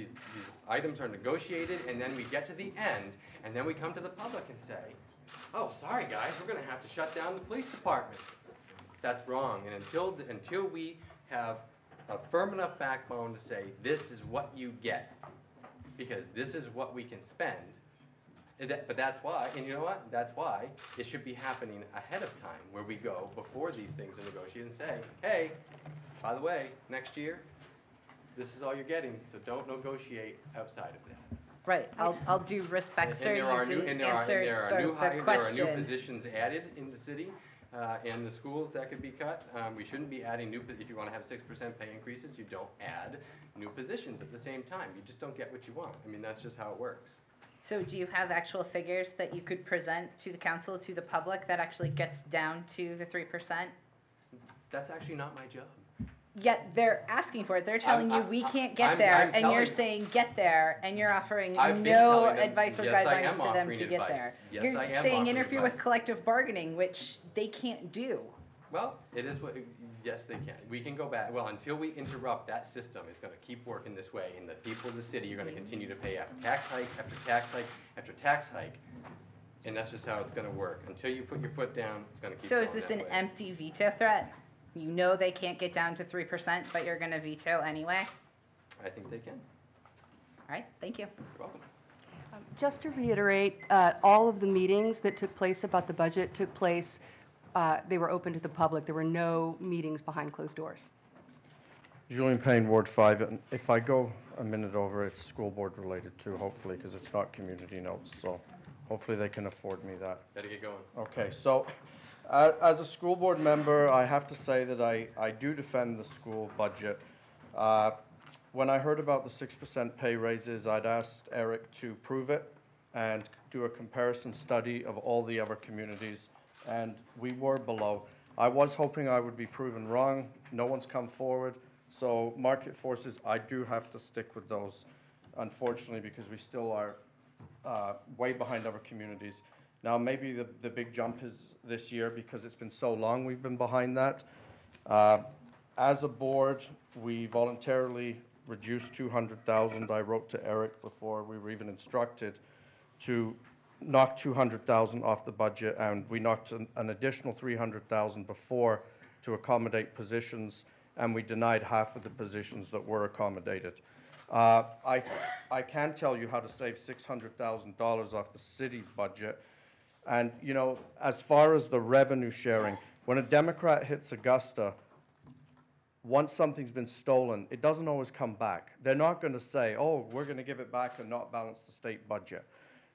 items are negotiated, and then we get to the end, and then we come to the public and say, oh, sorry guys, we're going to have to shut down the police department. That's wrong, and until we have a firm enough backbone to say, this is what you get, because this is what we can spend, but that's why, and you know what? That's why it should be happening ahead of time, where we go before these things are negotiated and say, hey, by the way, next year, this is all you're getting, so don't negotiate outside of that. Right. I'll do respect, sir. There are new positions positions added in the city and the schools that could be cut. We shouldn't be adding if you want to have 6% pay increases, you don't add new positions at the same time. You just don't get what you want. I mean, that's just how it works. So do you have actual figures that you could present to the council, to the public, that actually gets down to the 3%? That's actually not my job. Yet they're asking for it. They're telling you we can't get there, and you're saying get there, and you're offering no advice or guidelines to them to get there. You're saying interfere with collective bargaining, which they can't do. Well, it is what, yes, they can. We can go back, well, until we interrupt that system, it's going to keep working this way, and the people of the city are going to continue to pay after tax hike, after tax hike, after tax hike. And that's just how it's going to work. Until you put your foot down, it's going to keep going that way. So is this an empty veto threat? You know they can't get down to 3%, but you're going to veto anyway? I think they can. All right, thank you. You're welcome. Just to reiterate, all of the meetings that took place about the budget took place, they were open to the public. There were no meetings behind closed doors. Julian Payne, Ward 5. And if I go a minute over, it's school board related too, hopefully, because it's not community notes. So hopefully they can afford me that. Better get going. Okay, so as a school board member, I have to say that I do defend the school budget. When I heard about the 6% pay raises, I'd asked Eric to prove it and do a comparison study of all the other communities, and we were below. I was hoping I would be proven wrong. No one's come forward. So market forces, I do have to stick with those, unfortunately, because we still are way behind other communities. Now, maybe the big jump is this year because it's been so long we've been behind that. As a board, we voluntarily reduced $200,000. I wrote to Eric before we were even instructed to knock $200,000 off the budget, and we knocked an additional $300,000 before to accommodate positions, and we denied half of the positions that were accommodated. I can tell you how to save $600,000 off the city budget. And, you know, as far as the revenue sharing, when a Democrat hits Augusta, once something's been stolen, it doesn't always come back. They're not going to say, oh, we're going to give it back and not balance the state budget.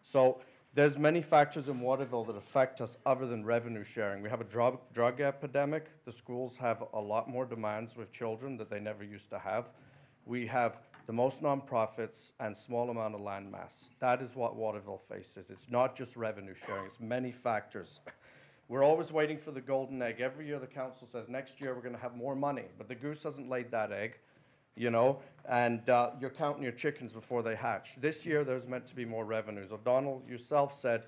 So there's many factors in Waterville that affect us other than revenue sharing. We have a drug epidemic. The schools have a lot more demands with children that they never used to have. We have the most nonprofits and small amount of land mass. That is what Waterville faces. It's not just revenue sharing, it's many factors. We're always waiting for the golden egg. Every year the council says, next year we're going to have more money, but the goose hasn't laid that egg, you know, and you're counting your chickens before they hatch. This year there's meant to be more revenues. O'Donnell, yourself said,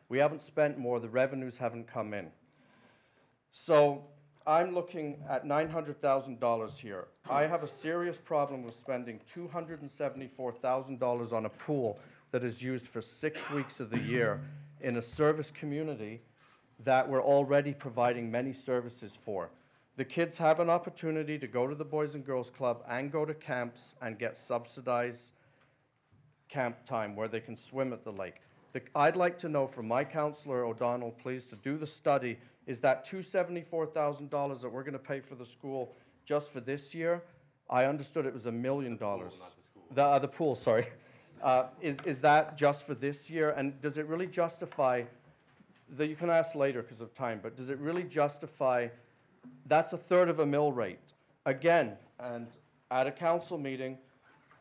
we haven't spent more, the revenues haven't come in. So I'm looking at $900,000 here. I have a serious problem with spending $274,000 on a pool that is used for 6 weeks of the year in a service community that we're already providing many services for. The kids have an opportunity to go to the Boys and Girls Club and go to camps and get subsidized camp time where they can swim at the lake. I'd like to know from my counselor, O'Donnell, please, to do the study, is that $274,000 that we're going to pay for the school just for this year? I understood it was $1 million. The pool, sorry. Is that just for this year? And does it really justify, you can ask later because of time, but does it really justify, that's a third of a mill rate. Again, and at a council meeting,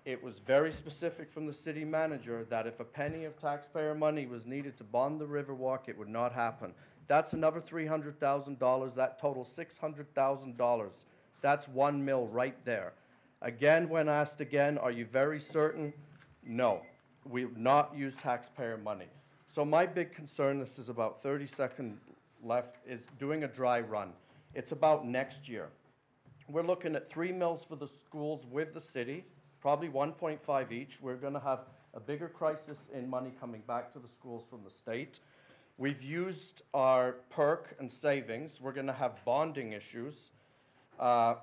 it was very specific from the city manager that if a penny of taxpayer money was needed to bond the Riverwalk, it would not happen. That's another $300,000. That totals $600,000. That's 1 mil right there. Again, when asked again, are you very certain? No, we've not used taxpayer money. So my big concern, this is about 30 seconds left, is doing a dry run. It's about next year. We're looking at 3 mills for the schools with the city, probably 1.5 each. We're going to have a bigger crisis in money coming back to the schools from the state. We've used our perk and savings. We're going to have bonding issues. The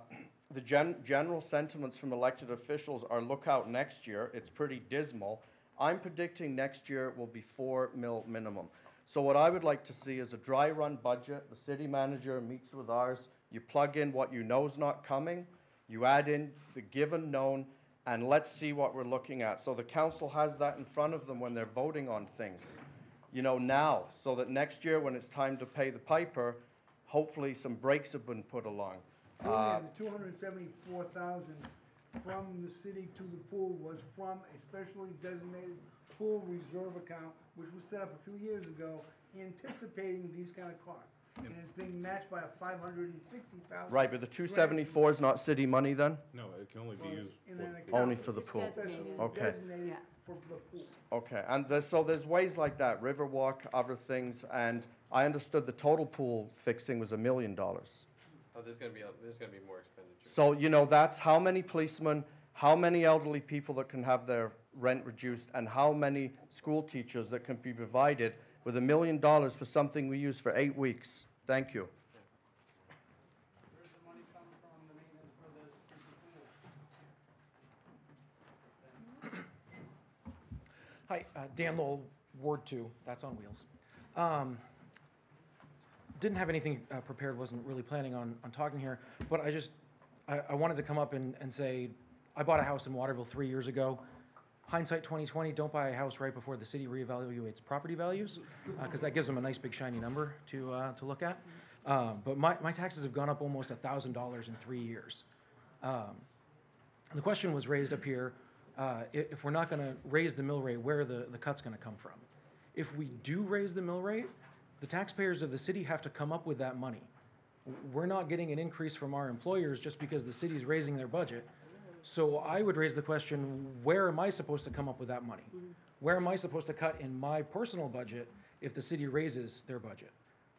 general sentiments from elected officials are look out next year. It's pretty dismal. I'm predicting next year will be 4 mil minimum. So what I would like to see is a dry run budget. The city manager meets with ours. You plug in what you know is not coming. You add in the given known, and let's see what we're looking at. So the council has that in front of them when they're voting on things, you know, now, so that next year when it's time to pay the piper, hopefully some brakes have been put along. The $274,000 from the city to the pool was from a specially designated pool reserve account, which was set up a few years ago, anticipating these kind of costs. And it's being matched by a $560,000. Right, but the 274 is not city money then? No, it can only be used Only for the pool. Okay. Designated for the pool. Okay, and so there's ways like that, Riverwalk, other things, and I understood the total pool fixing was $1 million. Oh, there's gonna be more expenditure. So, you know, that's how many policemen, how many elderly people that can have their rent reduced, and how many school teachers that can be provided with $1 million for something we use for 8 weeks. Thank you. Where's the money coming from, the maintenance for this pool? Hi, Dan Lowell, Ward 2, that's on Wheels. Didn't have anything prepared, wasn't really planning on talking here, but I wanted to come up and say, I bought a house in Waterville 3 years ago. Hindsight 2020, don't buy a house right before the city reevaluates property values, because that gives them a nice big shiny number to look at. But my taxes have gone up almost $1,000 in 3 years. The question was raised up here, if we're not going to raise the mill rate, where are the cut's going to come from? If we do raise the mill rate, the taxpayers of the city have to come up with that money. We're not getting an increase from our employers just because the city's raising their budget. So I would raise the question, where am I supposed to come up with that money? Where am I supposed to cut in my personal budget if the city raises their budget?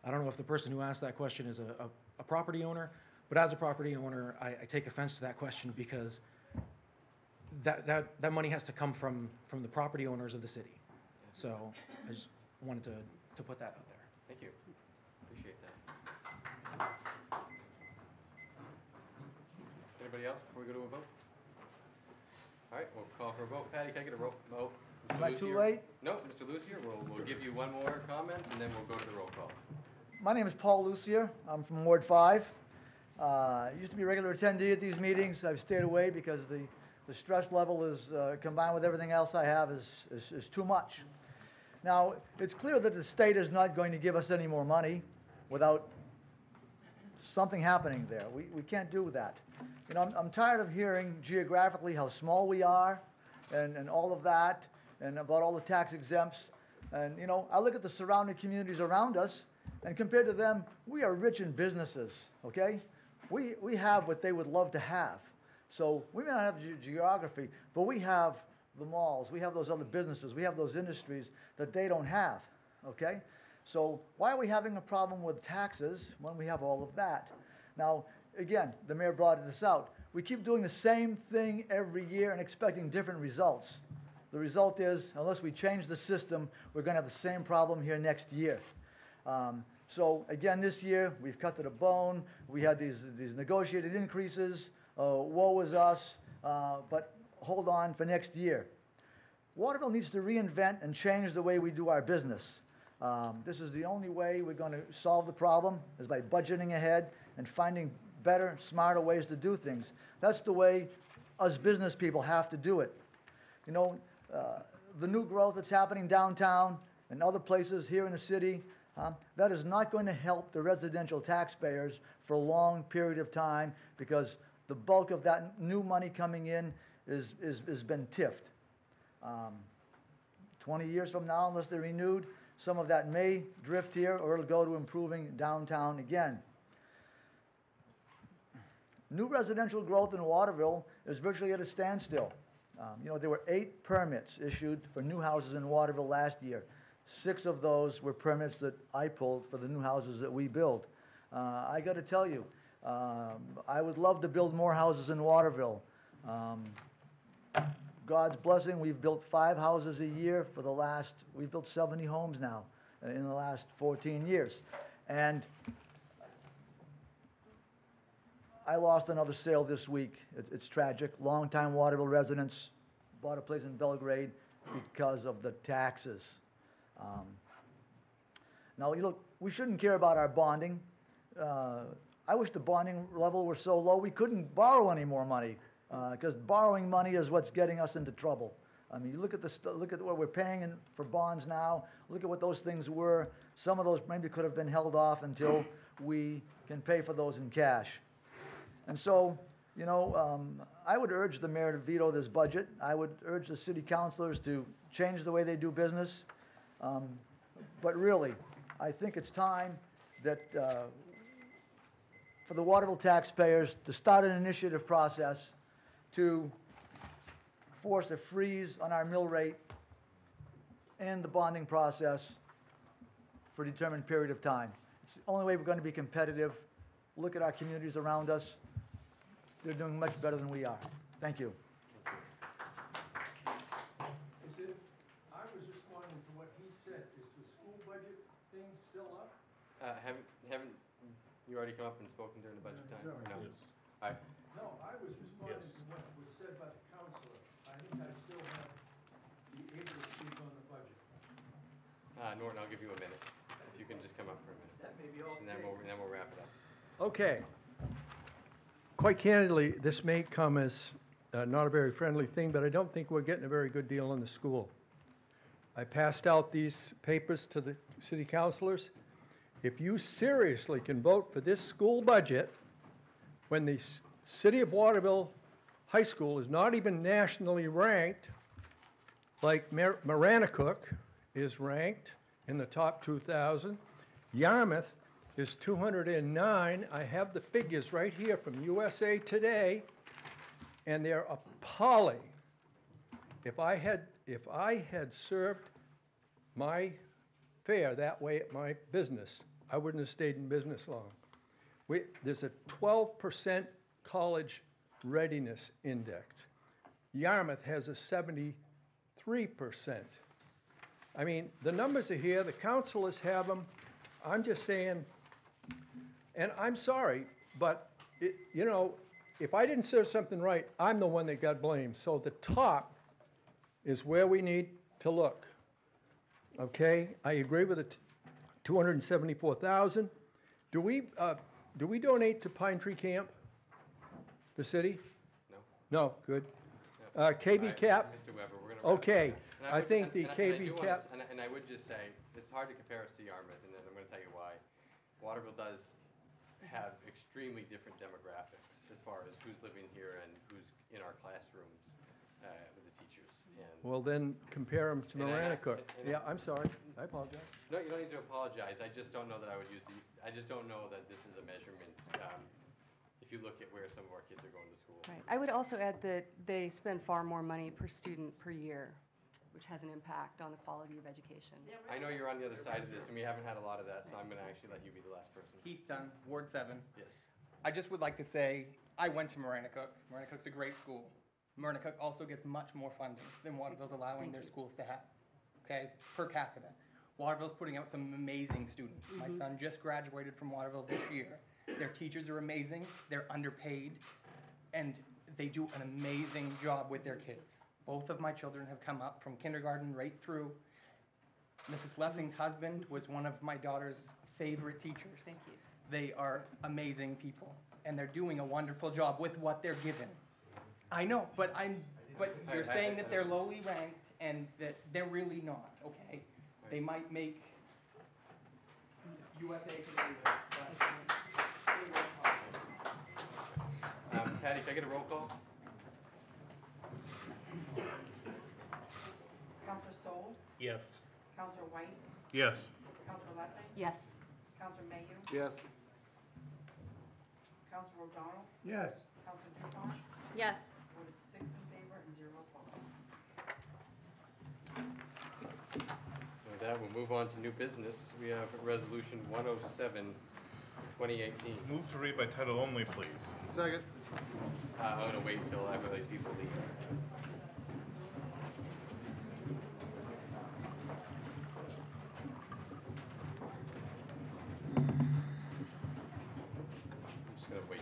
I don't know if the person who asked that question is a property owner, but as a property owner, I take offense to that question because that money has to come from the property owners of the city. So I just wanted to put that out there. Thank you. Appreciate that. Anybody else before we go to a vote? All right, we'll call for a vote. Patty, can I get a vote? Mr. Am I too Lucier- late? No, Mr. Lucier, we'll give you one more comment, and then we'll go to the roll call. My name is Paul Lucier. I'm from Ward 5. Used to be a regular attendee at these meetings. I've stayed away because the stress level is, combined with everything else I have, is too much. Now, it's clear that the state is not going to give us any more money without something happening there. We can't do that. You know, I'm tired of hearing geographically how small we are and all of that, and about all the tax exempts. And, you know, I look at the surrounding communities around us, and compared to them, we are rich in businesses, okay? We have what they would love to have. So we may not have geography, but we have the malls, we have those other businesses, we have those industries that they don't have, okay? So why are we having a problem with taxes when we have all of that? Now, again, the mayor brought this out. We keep doing the same thing every year and expecting different results. The result is, unless we change the system, we're going to have the same problem here next year. So again, this year, we've cut to the bone. We had these negotiated increases. Woe is us, but hold on for next year. Waterville needs to reinvent and change the way we do our business. This is the only way we're going to solve the problem, is by budgeting ahead and finding better, smarter ways to do things. That's the way us business people have to do it. You know, the new growth that's happening downtown and other places here in the city, that is not going to help the residential taxpayers for a long period of time, because the bulk of that new money coming in has been TIFed. 20 years from now, unless they're renewed, some of that may drift here, or it'll go to improving downtown again. New residential growth in Waterville is virtually at a standstill. You know, there were 8 permits issued for new houses in Waterville last year. 6 of those were permits that I pulled for the new houses that we build. I got to tell you, I would love to build more houses in Waterville. God's blessing, we've built 5 houses a year for the last, we've built 70 homes now in the last 14 years. And I lost another sale this week. It's tragic. Longtime Waterville residents bought a place in Belgrade because of the taxes. Now, you know, we shouldn't care about our bonding. I wish the bonding level were so low we couldn't borrow any more money, because borrowing money is what's getting us into trouble. I mean, you look at what we're paying for bonds now. Look at what those things were. Some of those maybe could have been held off until we can pay for those in cash. And so, you know, I would urge the mayor to veto this budget. I would urge the city councilors to change the way they do business. But really, I think it's time that for the Waterville taxpayers to start an initiative process to force a freeze on our mill rate and the bonding process for a determined period of time. It's the only way we're going to be competitive. Look at our communities around us. They're doing much better than we are. Thank you. I was responding to what he said. Is the school budget thing still up? Haven't you already come up and spoken during the budget time? Sure. Or no? Yes. All right. No, I was responding to what was said by the counselor. I think I still have to be able to speak on the budget. Norton, I'll give you a minute. If you can just come up for a minute. That may be all And then we'll wrap it up. Okay. Quite candidly, this may come as not a very friendly thing, but I don't think we're getting a very good deal on the school. I passed out these papers to the city councilors. If you seriously can vote for this school budget, when the city of Waterville High School is not even nationally ranked, like Maranacook is ranked in the top 2,000, Yarmouth is 209. I have the figures right here from USA Today, and they're appalling. If I had served my fare that way at my business, I wouldn't have stayed in business long. There's a 12% college readiness index. Yarmouth has a 73%. I mean, the numbers are here, the councilors have them. I'm just saying, and I'm sorry, but you know, if I didn't serve something right, I'm the one that got blamed. So the top is where we need to look. Okay, I agree with the 274,000. Do we donate to Pine Tree Camp? The city? No. No, good. All KB right, cap? Mr. Weber, we're gonna. Okay, And I would- think the and I do KB wanna cap. s- And I would just say, it's hard to compare us to Yarmouth, and then I'm gonna tell you why. Waterville does have extremely different demographics as far as who's living here and who's in our classrooms with the teachers. And Well, then compare them to And I- Maranicook. and I- Yeah, I'm sorry, I apologize. No, you don't need to apologize. I just don't know that I would use I just don't know that this is a measurement. If you look at where some of our kids are going to school. Right. I would also add that they spend far more money per student per year, which has an impact on the quality of education. I know you're on the other side of this, and we haven't had a lot of that, so I'm going to actually let you be the last person. Keith Dunn, Ward 7. Yes. I just would like to say, I went to Maranicook. Maranicook's a great school. Maranicook also gets much more funding than Waterville's allowing their schools to have, okay, per capita. Waterville's putting out some amazing students. My son just graduated from Waterville this year. Their teachers are amazing, they're underpaid, and they do an amazing job with their kids. Both of my children have come up from kindergarten right through. Mrs. Lessing's husband was one of my daughter's favorite teachers. Thank you. They are amazing people, and they're doing a wonderful job with what they're given. I know, but you're saying that they're lowly ranked, and that they're really not, okay? They might make USA today, but Patty, can I get a roll call? Counselor Stoll? Yes. Counselor White? Yes. Counselor Lessing? Yes. Counselor Mayhew? Yes. Counselor O'Donnell? Yes. Counselor Dupont? Yes. Vote is 6 in favor and 0 opposed. With that, we'll move on to new business. We have Resolution 107, 2018. Move to read by title only, please. Second. I'm going to wait till I really people leave. I'm just going to wait.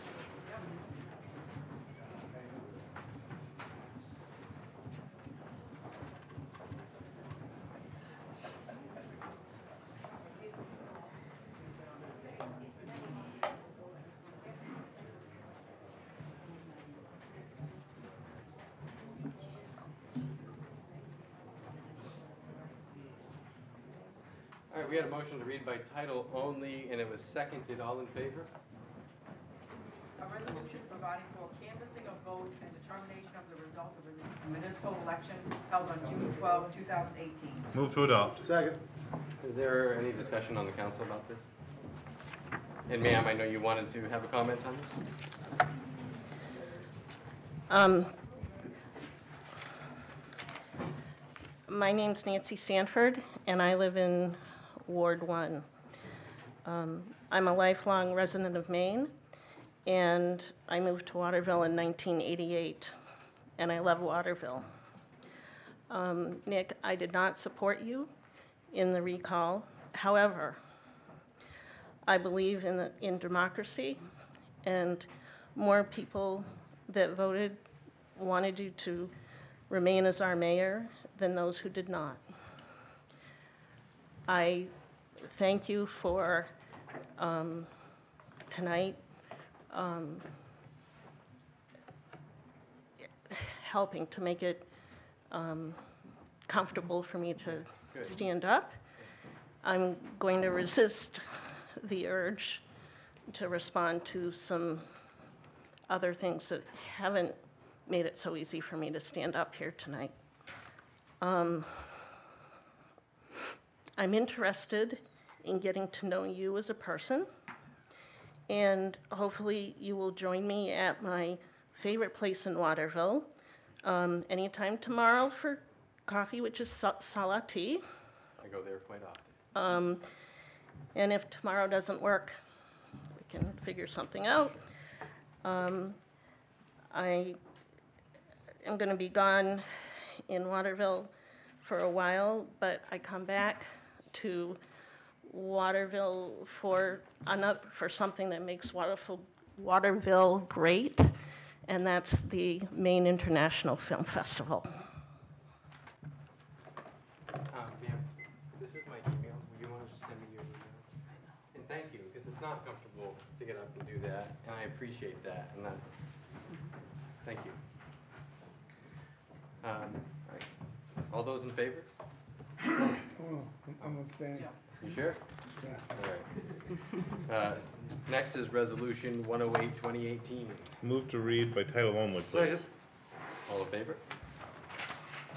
All right, we had a motion to read by title only, and it was seconded. All in favor? A resolution providing for canvassing of votes and determination of the result of the municipal election held on June 12, 2018. Move to adopt. Second. Is there any discussion on the council about this? And ma'am, I know you wanted to have a comment on this? My name's Nancy Sanford, and I live in Ward 1. I'm a lifelong resident of Maine, and I moved to Waterville in 1988, and I love Waterville. Nick, I did not support you in the recall. However, I believe in democracy, and more people that voted wanted you to remain as our mayor than those who did not. I thank you for tonight helping to make it comfortable for me to Good. stand up. I'm going to resist the urge to respond to some other things that haven't made it so easy for me to stand up here tonight. I'm interested in getting to know you as a person, and hopefully you will join me at my favorite place in Waterville anytime tomorrow for coffee, which is Sala Tea. I go there quite often. And if tomorrow doesn't work, we can figure something out. I am going to be gone in Waterville for a while, but I come back to Waterville for something that makes Waterville great, and that's the Maine International Film Festival. not comfortable to get up and do that, and I appreciate that, and that's, thank you. All right. All those in favor? Oh, I'm abstaining. You sure? Yeah. All right. Next is Resolution 108, 2018. Move to read by title only, please. All in favor?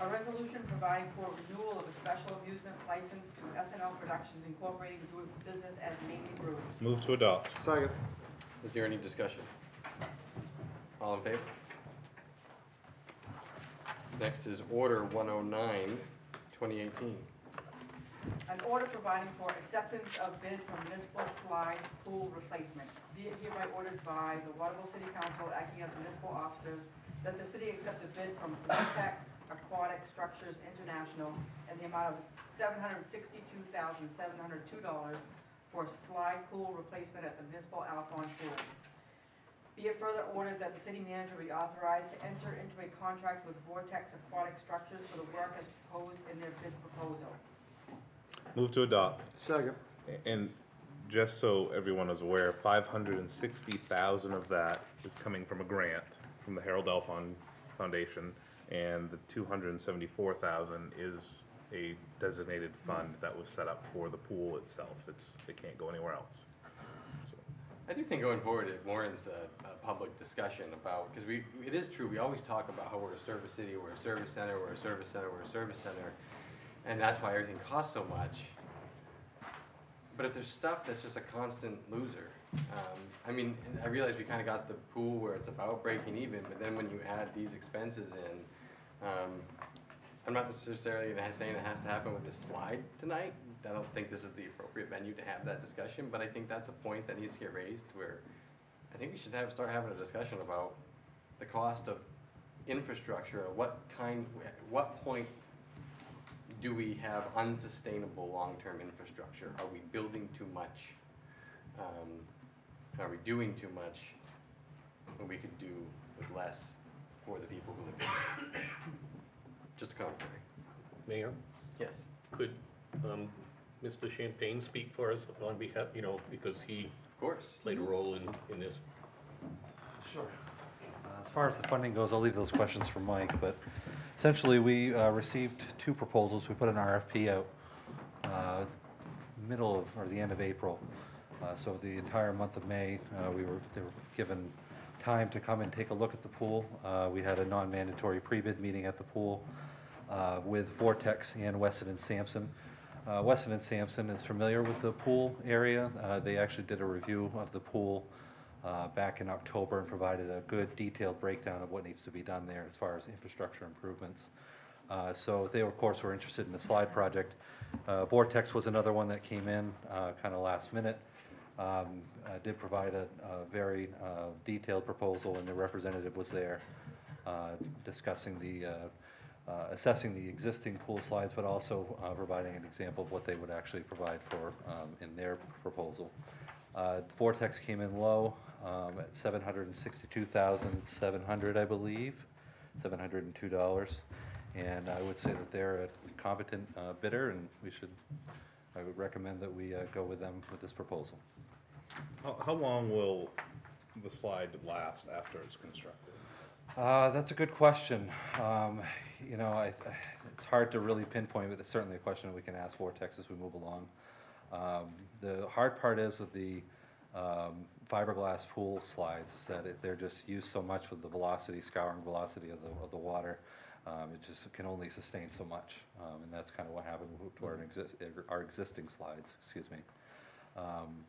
A resolution providing for renewal of a special amusement license to SNL Productions Incorporated doing business as Mainly Brews. Move to adopt. Second. Is there any discussion? All in favor? Next is Order 109, 2018. An order providing for acceptance of bid for municipal slide pool replacement. Be it hereby ordered by the Waterville City Council acting as municipal officers that the city accept a bid from Vortex Aquatic Structures International in the amount of $762,702 for slide pool replacement at the municipal Alphon pool. Be it further ordered that the city manager be authorized to enter into a contract with Vortex Aquatic Structures for the work as proposed in their bid proposal. Move to adopt. Second. And just so everyone is aware, 560,000 of that is coming from a grant from the Harold Alphon Foundation, and the 274,000 is a designated fund that was set up for the pool itself. It can't go anywhere else. So. I do think going forward it warrants a public discussion about, because it is true, we always talk about how we're a service city, we're a service center, we're a service center, we're a service center, and that's why everything costs so much. But if there's stuff that's just a constant loser, I mean, I realize we kind of got the pool where it's about breaking even, but then when you add these expenses in, I'm not necessarily saying it has to happen with this slide tonight. I don't think this is the appropriate venue to have that discussion, but I think that's a point that needs to get raised where I think we should start having a discussion about the cost of infrastructure, what point do we have unsustainable long-term infrastructure? Are we building too much? Are we doing too much when we could do with less for the people who live here? Just a commentary. Mayor? Yes. Could Mr. Champagne speak for us on behalf, because he of course played a role in this? Sure. As far as the funding goes, I'll leave those questions for Mike, but essentially we received two proposals. We put an RFP out the end of April. So the entire month of May, they were given time to come and take a look at the pool. We had a non-mandatory pre-bid meeting at the pool with Vortex and Weston & Sampson. Weston & Sampson is familiar with the pool area. They actually did a review of the pool back in October and provided a good detailed breakdown of what needs to be done there as far as infrastructure improvements. So they, of course, were interested in the slide project. Vortex was another one that came in kind of last minute. Did provide a very detailed proposal, and the representative was there discussing assessing the existing pool slides, but also providing an example of what they would actually provide for in their proposal. Vortex came in low at $762,700, I believe, $702, and I would say that they're a competent bidder, and I would recommend that we go with them with this proposal. How long will the slide last after it's constructed? That's a good question. It's hard to really pinpoint, but it's certainly a question that we can ask Vortex as we move along. The hard part is with the fiberglass pool slides is that they're just used so much with the scouring velocity of the water. It just can only sustain so much, and that's kind of what happened to our existing slides. Excuse me.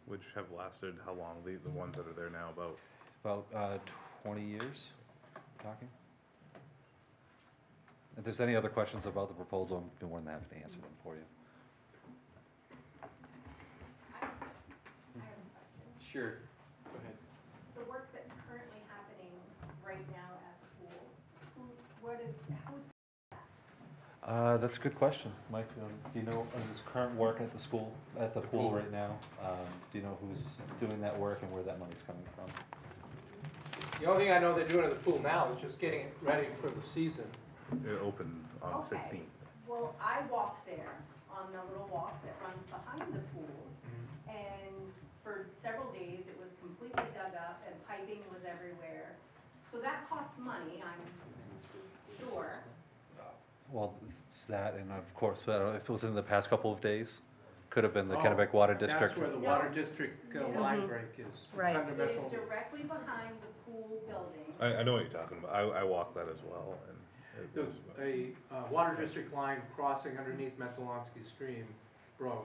Which have lasted how long? The ones that are there now About 20 years. Talking. If there's any other questions about the proposal, I'm more than happy to answer them for you. Sure. Go ahead. The work that's currently happening right now at the pool, That's a good question, Mike. Do you know this current work at the pool right now? Do you know who's doing that work and where that money's coming from? The only thing I know they're doing at the pool now is just getting it ready for the season. It opened on the 16th. Well, I walked there on the little walk that runs behind the pool, and for several days. It was completely dug up and piping was everywhere. So that costs money, I'm sure. Well, it's that, and of course, I don't know if it was in the past couple of days, could have been the Oh, Kennebec Water District. That's where the water district line break is. Right. It's under It is Missile. directly behind the pool building. I know what you're talking about. I walked that as well, and it There's was, a water district line crossing underneath Messalonsky Stream Road.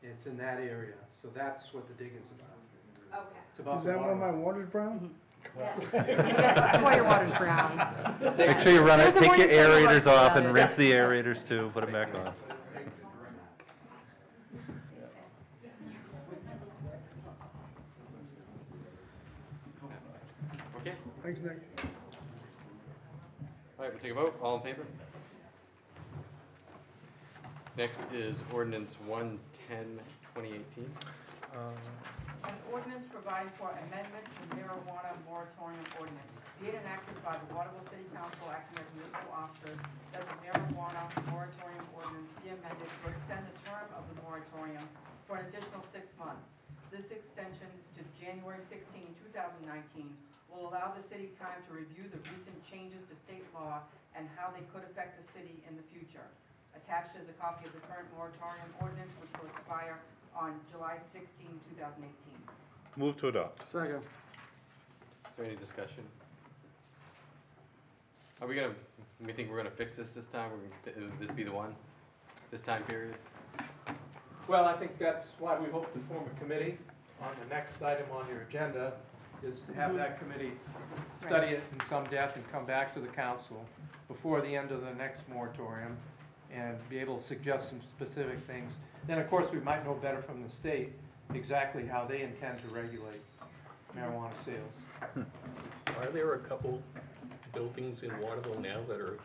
It's in that area, so that's what the dig is about. Okay. It's about Is the that why water. my water's brown? That's why your water's brown. Make sure you run it, There's a take your warning sign aerators right off about and it. rinse the aerators too, put them back on. Okay, Thanks, Nick. all right, we'll take a vote, all in favor? Next is ordinance 110, 2018. An ordinance providing for amendment to marijuana moratorium ordinance. Be it enacted by the Waterville City Council acting as municipal officers that the marijuana moratorium ordinance be amended to extend the term of the moratorium for an additional 6 months. This extension to January 16, 2019 will allow the city time to review the recent changes to state law and how they could affect the city in the future. Attached is a copy of the current moratorium ordinance, which will expire on July 16, 2018. move to adopt. Second. Is there any discussion? Are we think we're gonna fix this time? Will this be the one? This time period? Well, I think that's why we hope to form a committee on the next item on your agenda, is to have that committee study it in some depth and come back to the council before the end of the next moratorium and be able to suggest some specific things. Then, of course, we might know better from the state exactly how they intend to regulate marijuana sales. Are there a couple buildings in Waterville now that are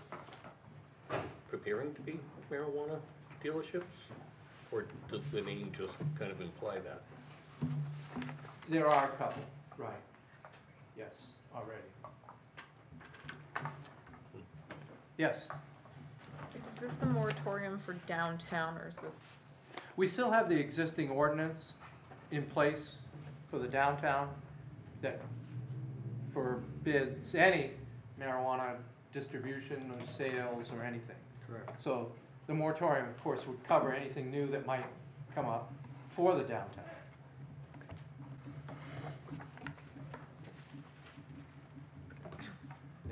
preparing to be marijuana dealerships? Or does the name just kind of imply that? There are a couple, right. Yes, already. Yes, Is this the moratorium for downtown, or is this? we still have the existing ordinance in place for the downtown that forbids any marijuana distribution or sales or anything. Correct. So the moratorium, of course, would cover anything new that might come up for the downtown.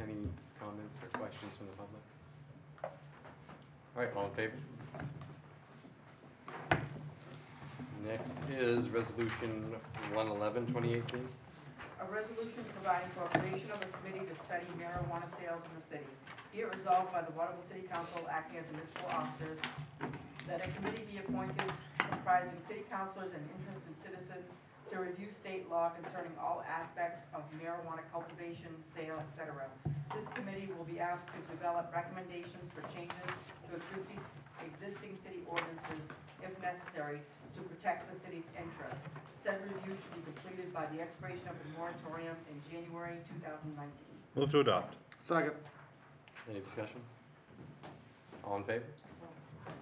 Any comments or questions from the public? All right, all in favor? Next is resolution 111, 2018. A resolution providing for a creation of a committee to study marijuana sales in the city. Be it resolved by the Waterville City Council acting as municipal officers that a committee be appointed comprising city councilors and interested citizens to review state law concerning all aspects of marijuana cultivation, sale, etc. This committee will be asked to develop recommendations for changes to existing city ordinances, if necessary, to protect the city's interests. Said review should be completed by the expiration of the moratorium in January 2019. Move to adopt. Second. Any discussion? All in favor?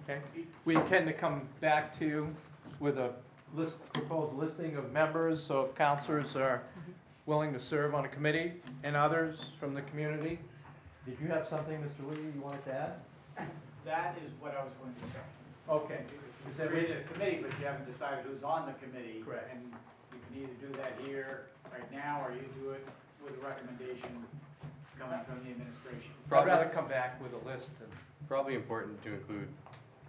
Okay, we intend to come back to you with a proposed listing of members, so if councilors are willing to serve on a committee, and others from the community. Did you have something, Mr. Lee, you wanted to add? That is what I was going to say. Okay. You created a committee, but you haven't decided who's on the committee. Correct. And you can either do that here, right now, or you do it with a recommendation coming from the administration. I'd rather come back with a list. Probably important to include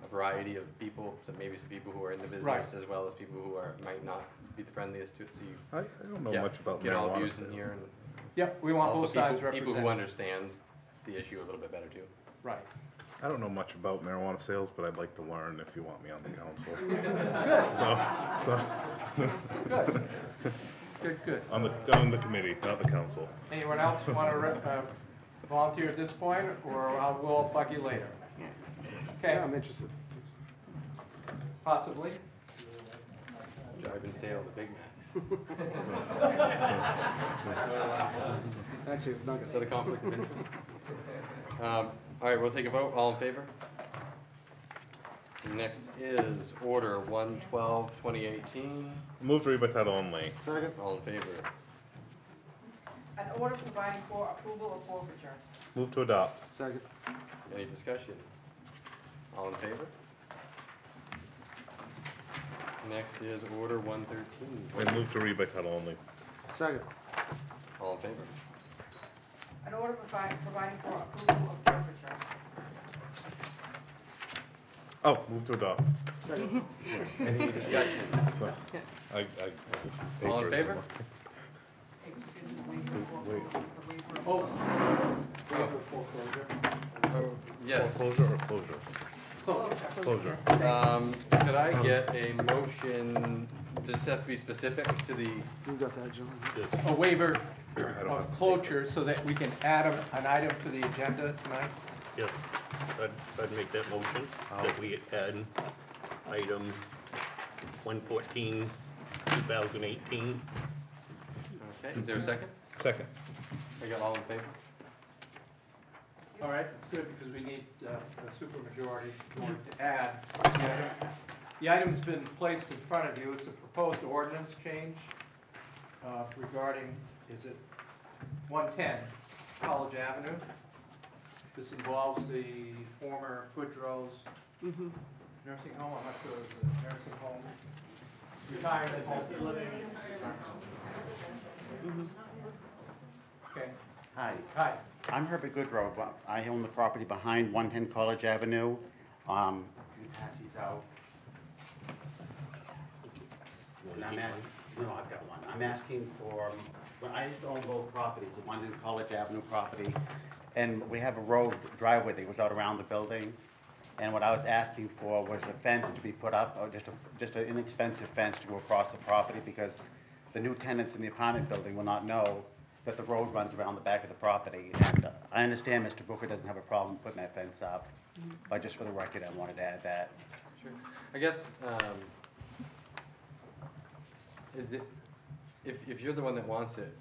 a variety of people, so maybe some people who are in the business Right. as well as people who might not be the friendliest to it, so you I don't know much about get all marijuana views in sales. here. And Yep, we want also both sides people who represented. understand the issue a little bit better too. Right. I don't know much about marijuana sales, but I'd like to learn if you want me on the council. Good. Good. On the committee, not the council. Anyone else want to volunteer at this point, or we'll bug you later? Okay. Yeah, I'm interested. Possibly. Drive and sale the Big Macs. Actually, it's nuggets. Is that a conflict of interest? All right, we'll take a vote. All in favor? Next is Order 112, 2018. Move to read by title only. Second. All in favor? An order providing for approval of forfeiture. Move to adopt. Second. Any discussion? All in favor? Next is Order 113. And move to read by title only. Second. All in favor? An order providing for approval of forfeiture. Oh, move to adopt. Second. Any discussion? So, I. All in favor? Wait. Oh, waiver foreclosure. Oh, yes. Foreclosure or closure? Closure. Could I get a motion, does this have to be specific to the, You got that, John? A waiver of closure so that we can add an item to the agenda tonight? Yes, I'd make that motion, that we add item 114, 2018. okay, is there a second? Second. I got all in favor? All right, that's good, because we need a supermajority in order to add the item. The item's been placed in front of you. It's a proposed ordinance change regarding, is it 110 College Avenue? This involves the former Goodrow's nursing home. I'm not sure it was a nursing home. Retirement home. Okay. Hi, Hi. I'm Herbert Goodrow. I own the property behind 110 College Avenue. You can pass these out. And I'm asking, no, I've got one. I'm asking for, well, I used to own both properties, the 110 College Avenue property, and we have a road driveway that goes out around the building. And what I was asking for was a fence to be put up, or just an inexpensive fence to go across the property, because the new tenants in the apartment building will not know that the road runs around the back of the property. And I understand Mr. Booker doesn't have a problem putting that fence up, but just for the record, I wanted to add that. Sure. I guess, is it, if you're the one that wants it,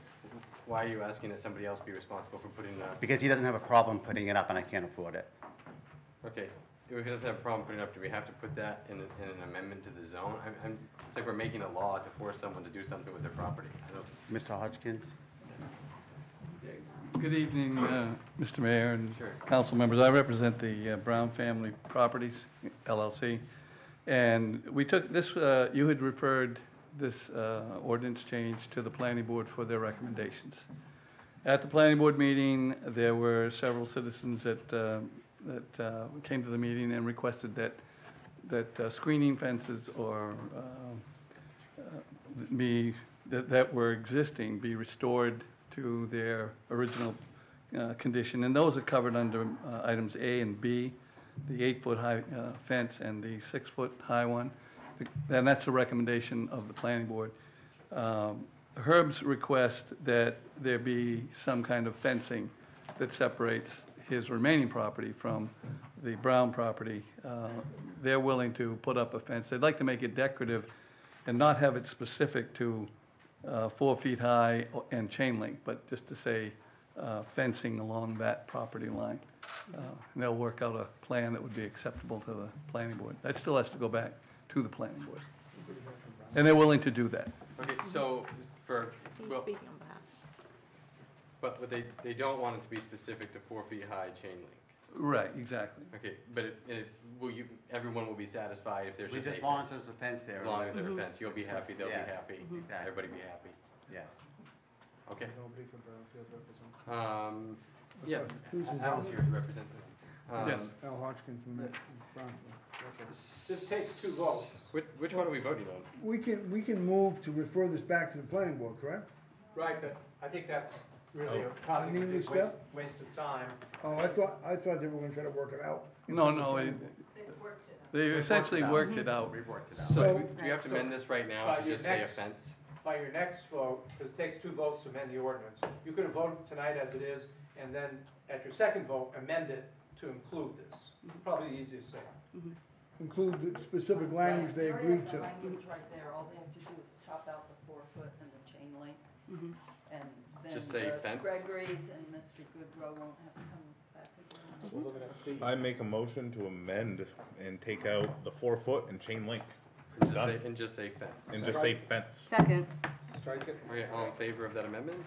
why are you asking that somebody else be responsible for putting it up? Because he doesn't have a problem putting it up, and I can't afford it. Okay, if he doesn't have a problem putting it up, do we have to put that in an amendment to the zone? It's like we're making a law to force someone to do something with their property. Mr. Hodgkins? Good evening, Mr. Mayor and Sure. council members. I represent the Brown Family Properties, LLC. And we took this, you had referred this ordinance change to the planning board for their recommendations. At the planning board meeting, there were several citizens that came to the meeting and requested that screening fences or that were existing be restored to their original condition. And those are covered under items A and B, the 8-foot high fence and the 6-foot high one. And that's a recommendation of the planning board. Herb's request that there be some kind of fencing that separates his remaining property from the Brown property. They're willing to put up a fence. They'd like to make it decorative and not have it specific to 4 feet high and chain link, but just to say fencing along that property line. And they'll work out a plan that would be acceptable to the planning board. That still has to go back to the planning board. And they're willing to do that. Okay, so for, He's well, speaking on behalf. but they don't want it to be specific to 4 feet high chain link. Right, exactly. Okay, but everyone will be satisfied if there's just As long as there's a fence there. As long as there's a fence, you'll be happy, they'll be Yes. happy, Exactly. everybody be happy. Yes. Okay. Nobody from Brownfield represents. Yeah, Who's in Al's here to represent them. Yes. Al Hodgkin from Brownfield. This takes 2 votes. Which one are we voting on? We can move to refer this back to the planning board, correct? Right, but I think that's really a Needless positive step? waste of time. Oh, I thought they were gonna try to work it out. No, they essentially worked it out. We've worked it out. So do you have to amend this right now By to your just say a next- fence? By your next vote, because it takes 2 votes to amend the ordinance, you could have voted tonight as it is, and then at your second vote, amend it to include this. Probably the easiest thing. Include the specific language they agreed to. Language right there, all they have to do is chop out the 4 foot and the chain link. And then Just say the fence? Gregory's and Mr. Goodrow won't have to come back again. We're looking at C. I make a motion to amend and take out the 4-foot and chain link. And just Done. say, and just say fence. And just say fence. Second. Strike it. Okay, all in favor of that amendment?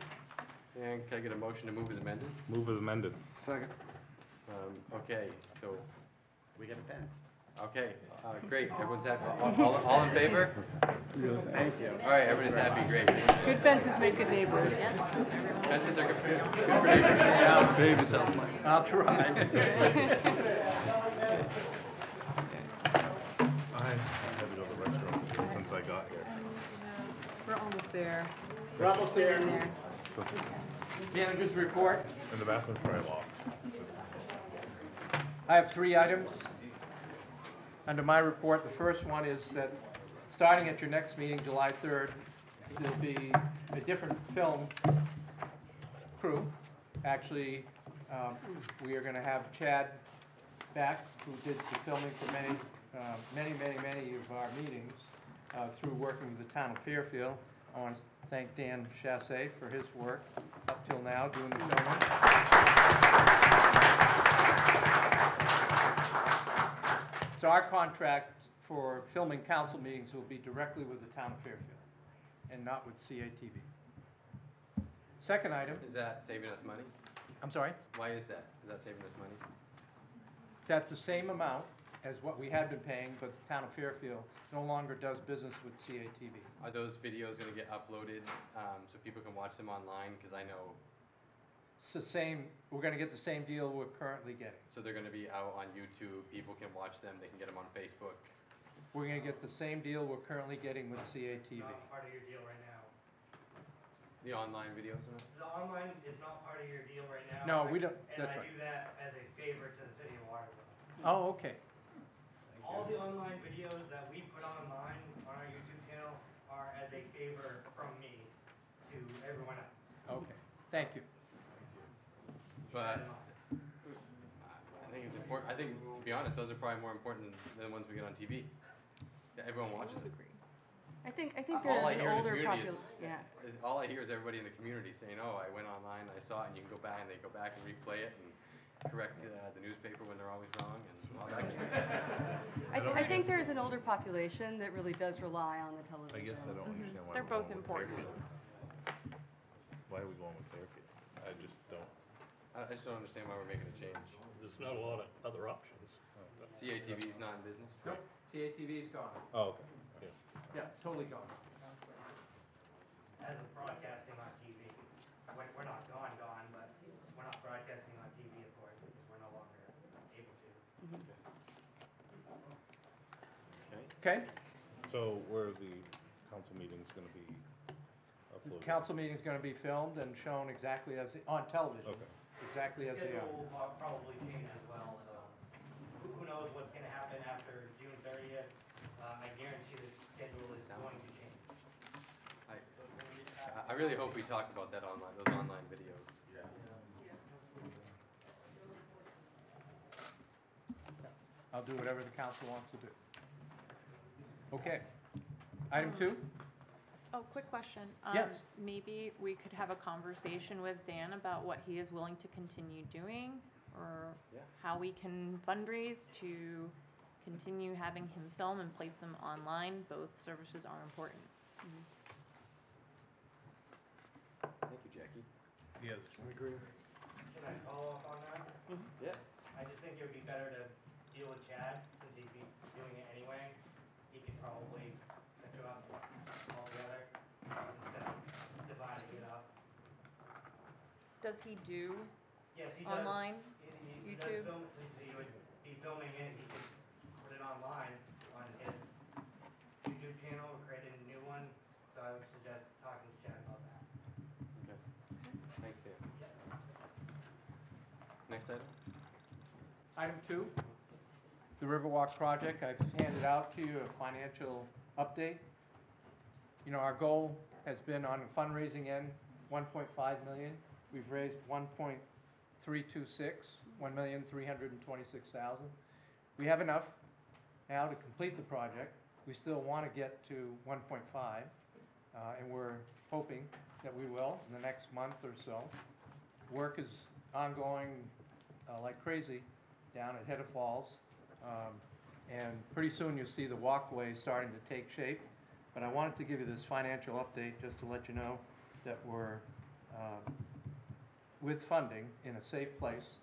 And can I get a motion to move as amended? Move as amended. Second. Okay, so, We get a fence. okay, great, everyone's happy, all in favor? Thank you. All right, everybody's happy, great. Good fences make good neighbors. Fences are good for neighbors. Now, behave yourself, Mike. I'll try. I had to go to the restroom too since I got here. We're almost there. We're almost there. So, Manager's report. and the bathroom's probably locked. I have 3 items under my report. The first one is that, starting at your next meeting, July 3rd, there'll be a different film crew. Actually, we are going to have Chad back, who did the filming for many of our meetings through working with the town of Fairfield. I want to thank Dan Chassé for his work up till now doing the filming. So our contract for filming council meetings will be directly with the town of Fairfield and not with CATV. Second item, Is that saving us money? I'm sorry, Why is that? Is that saving us money? that's the same amount as what we had been paying, but the town of Fairfield no longer does business with CATV. Are those videos gonna get uploaded, so people can watch them online? Cause I know, It's the same, we're gonna get the same deal we're currently getting. so they're gonna be out on YouTube, people can watch them, they can get them on Facebook. We're gonna get the same deal we're currently getting with CATV. Part of your deal right now. The online videos, and The online is not part of your deal right now. No, we don't, And that's I right. do that as a favor to the city of Waterville. Oh, okay, All the online videos that we put online on our YouTube channel are as a favor from me to everyone else. okay, thank you. But I think it's important, I think, to be honest, those are probably more important than the ones we get on TV. Yeah, everyone watches them. I think All there's I an hear in the older community population. Yeah. All I hear is everybody in the community saying, oh, I went online, I saw it, and you can go back, and they go back and replay it, and correct the newspaper when they're always wrong, and all that kind of stuff. I think there's an older population that really does rely on the television. I guess I don't understand why They're we're both going with important. Fairfield. Why are we going with Fairfield? I just don't. I just don't understand why we're making a change. There's not a lot of other options. CATV is not in business? Nope, CATV is gone. Oh, okay. Yeah, it's totally gone. As of broadcasting on TV. We're not gone, but we're not broadcasting on TV, of course, because we're no longer able to. Okay, So where are the council meetings gonna be the uploaded? council meeting's gonna be filmed and shown exactly as, on television. Okay. Exactly as they Schedule are. will probably change as well, so who knows what's gonna happen after June 30th? I guarantee the schedule is going to change. I really hope we talk about that online, those online videos. I'll do whatever the council wants to do. Okay. Item 2? Oh, quick question. Yes. Maybe we could have a conversation with Dan about what he is willing to continue doing, or Yeah. how we can fundraise to continue having him film and place them online. Both services are important. Thank you, Jackie. Yes. I agree. Can I follow up on that? Yeah. I just think it would be better to deal with Chad, since he'd be doing it anyway. He could probably set you up all together, instead of dividing it up. Does he do Yes, he does. online? He does YouTube? film, since he would be filming it, he could put it online on his YouTube channel, or create a new one, so I would suggest talking to Chad about that. Okay. Thanks, Dan. Next item? Item 2, the Riverwalk project. I've handed out to you a financial update. You know, our goal has been on the fundraising end, 1.5 million. We've raised 1.326, 1,326,000. We have enough now to complete the project. We still want to get to 1.5, and we're hoping that we will in the next month or so. Work is ongoing like crazy down at Head of Falls. And pretty soon you'll see the walkway starting to take shape. But I wanted to give you this financial update just to let you know that we're with funding in a safe place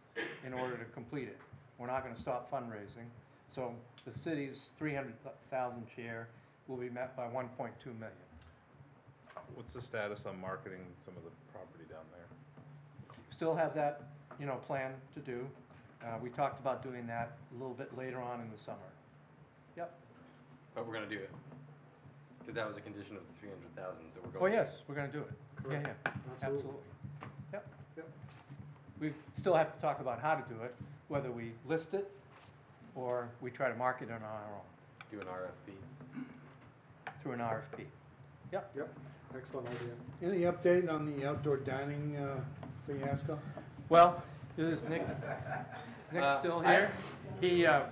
in order to complete it. We're not going to stop fundraising. So the city's 300,000 share will be met by 1.2 million. What's the status on marketing some of the property down there? Still have that, plan to do. We talked about doing that a little bit later on in the summer. Yep. But we're gonna do it, because that was a condition of the 300,000, so we're Oh, going. yes, we're going to do it. Correct. Yeah, Absolutely. absolutely. Yep. Yep. We still have to talk about how to do it, whether we list it or we try to market it on our own. Do an RFP. Through an RFP. Yep. Yep, excellent idea. Any update on the outdoor dining fiasco? Well, is Nick still here?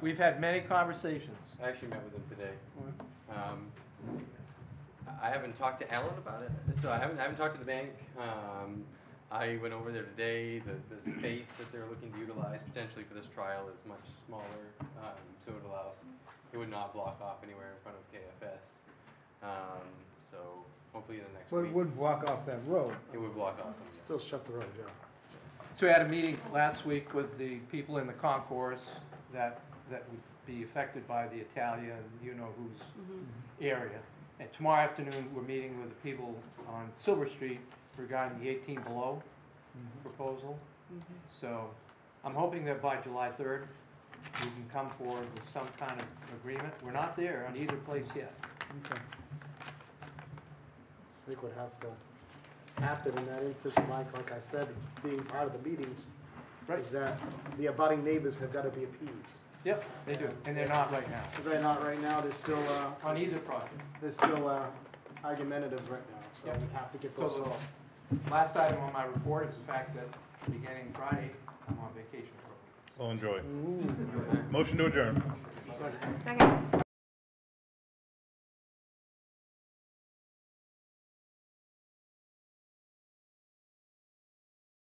We've had many conversations. I actually met with him today. I haven't talked to Alan about it, so I haven't talked to the bank. I went over there today. The space that they're looking to utilize potentially for this trial is much smaller, so it would not block off anywhere in front of KFS. So hopefully in the next Well, week. it would block off that road. It would block off some. Still shut the road, yeah. So we had a meeting last week with the people in the concourse that would be affected by the Italian, whose area. And tomorrow afternoon, we're meeting with the people on Silver Street regarding the 18 below proposal. So I'm hoping that by July 3rd, we can come forward with some kind of agreement. We're not there on either place yet. Okay. I think what has to happen in that instance, Mike, like I said, being part of the meetings, is that the abutting neighbors have got to be appeased. Yep, they do, and they're not right now. They're not right now, they're still, On either project. they're still argumentatives right now, so Yep. we have to get So those the solved. last item on my report is the fact that beginning Friday, I'm on vacation for a week. So enjoy. Motion to adjourn. So- Second.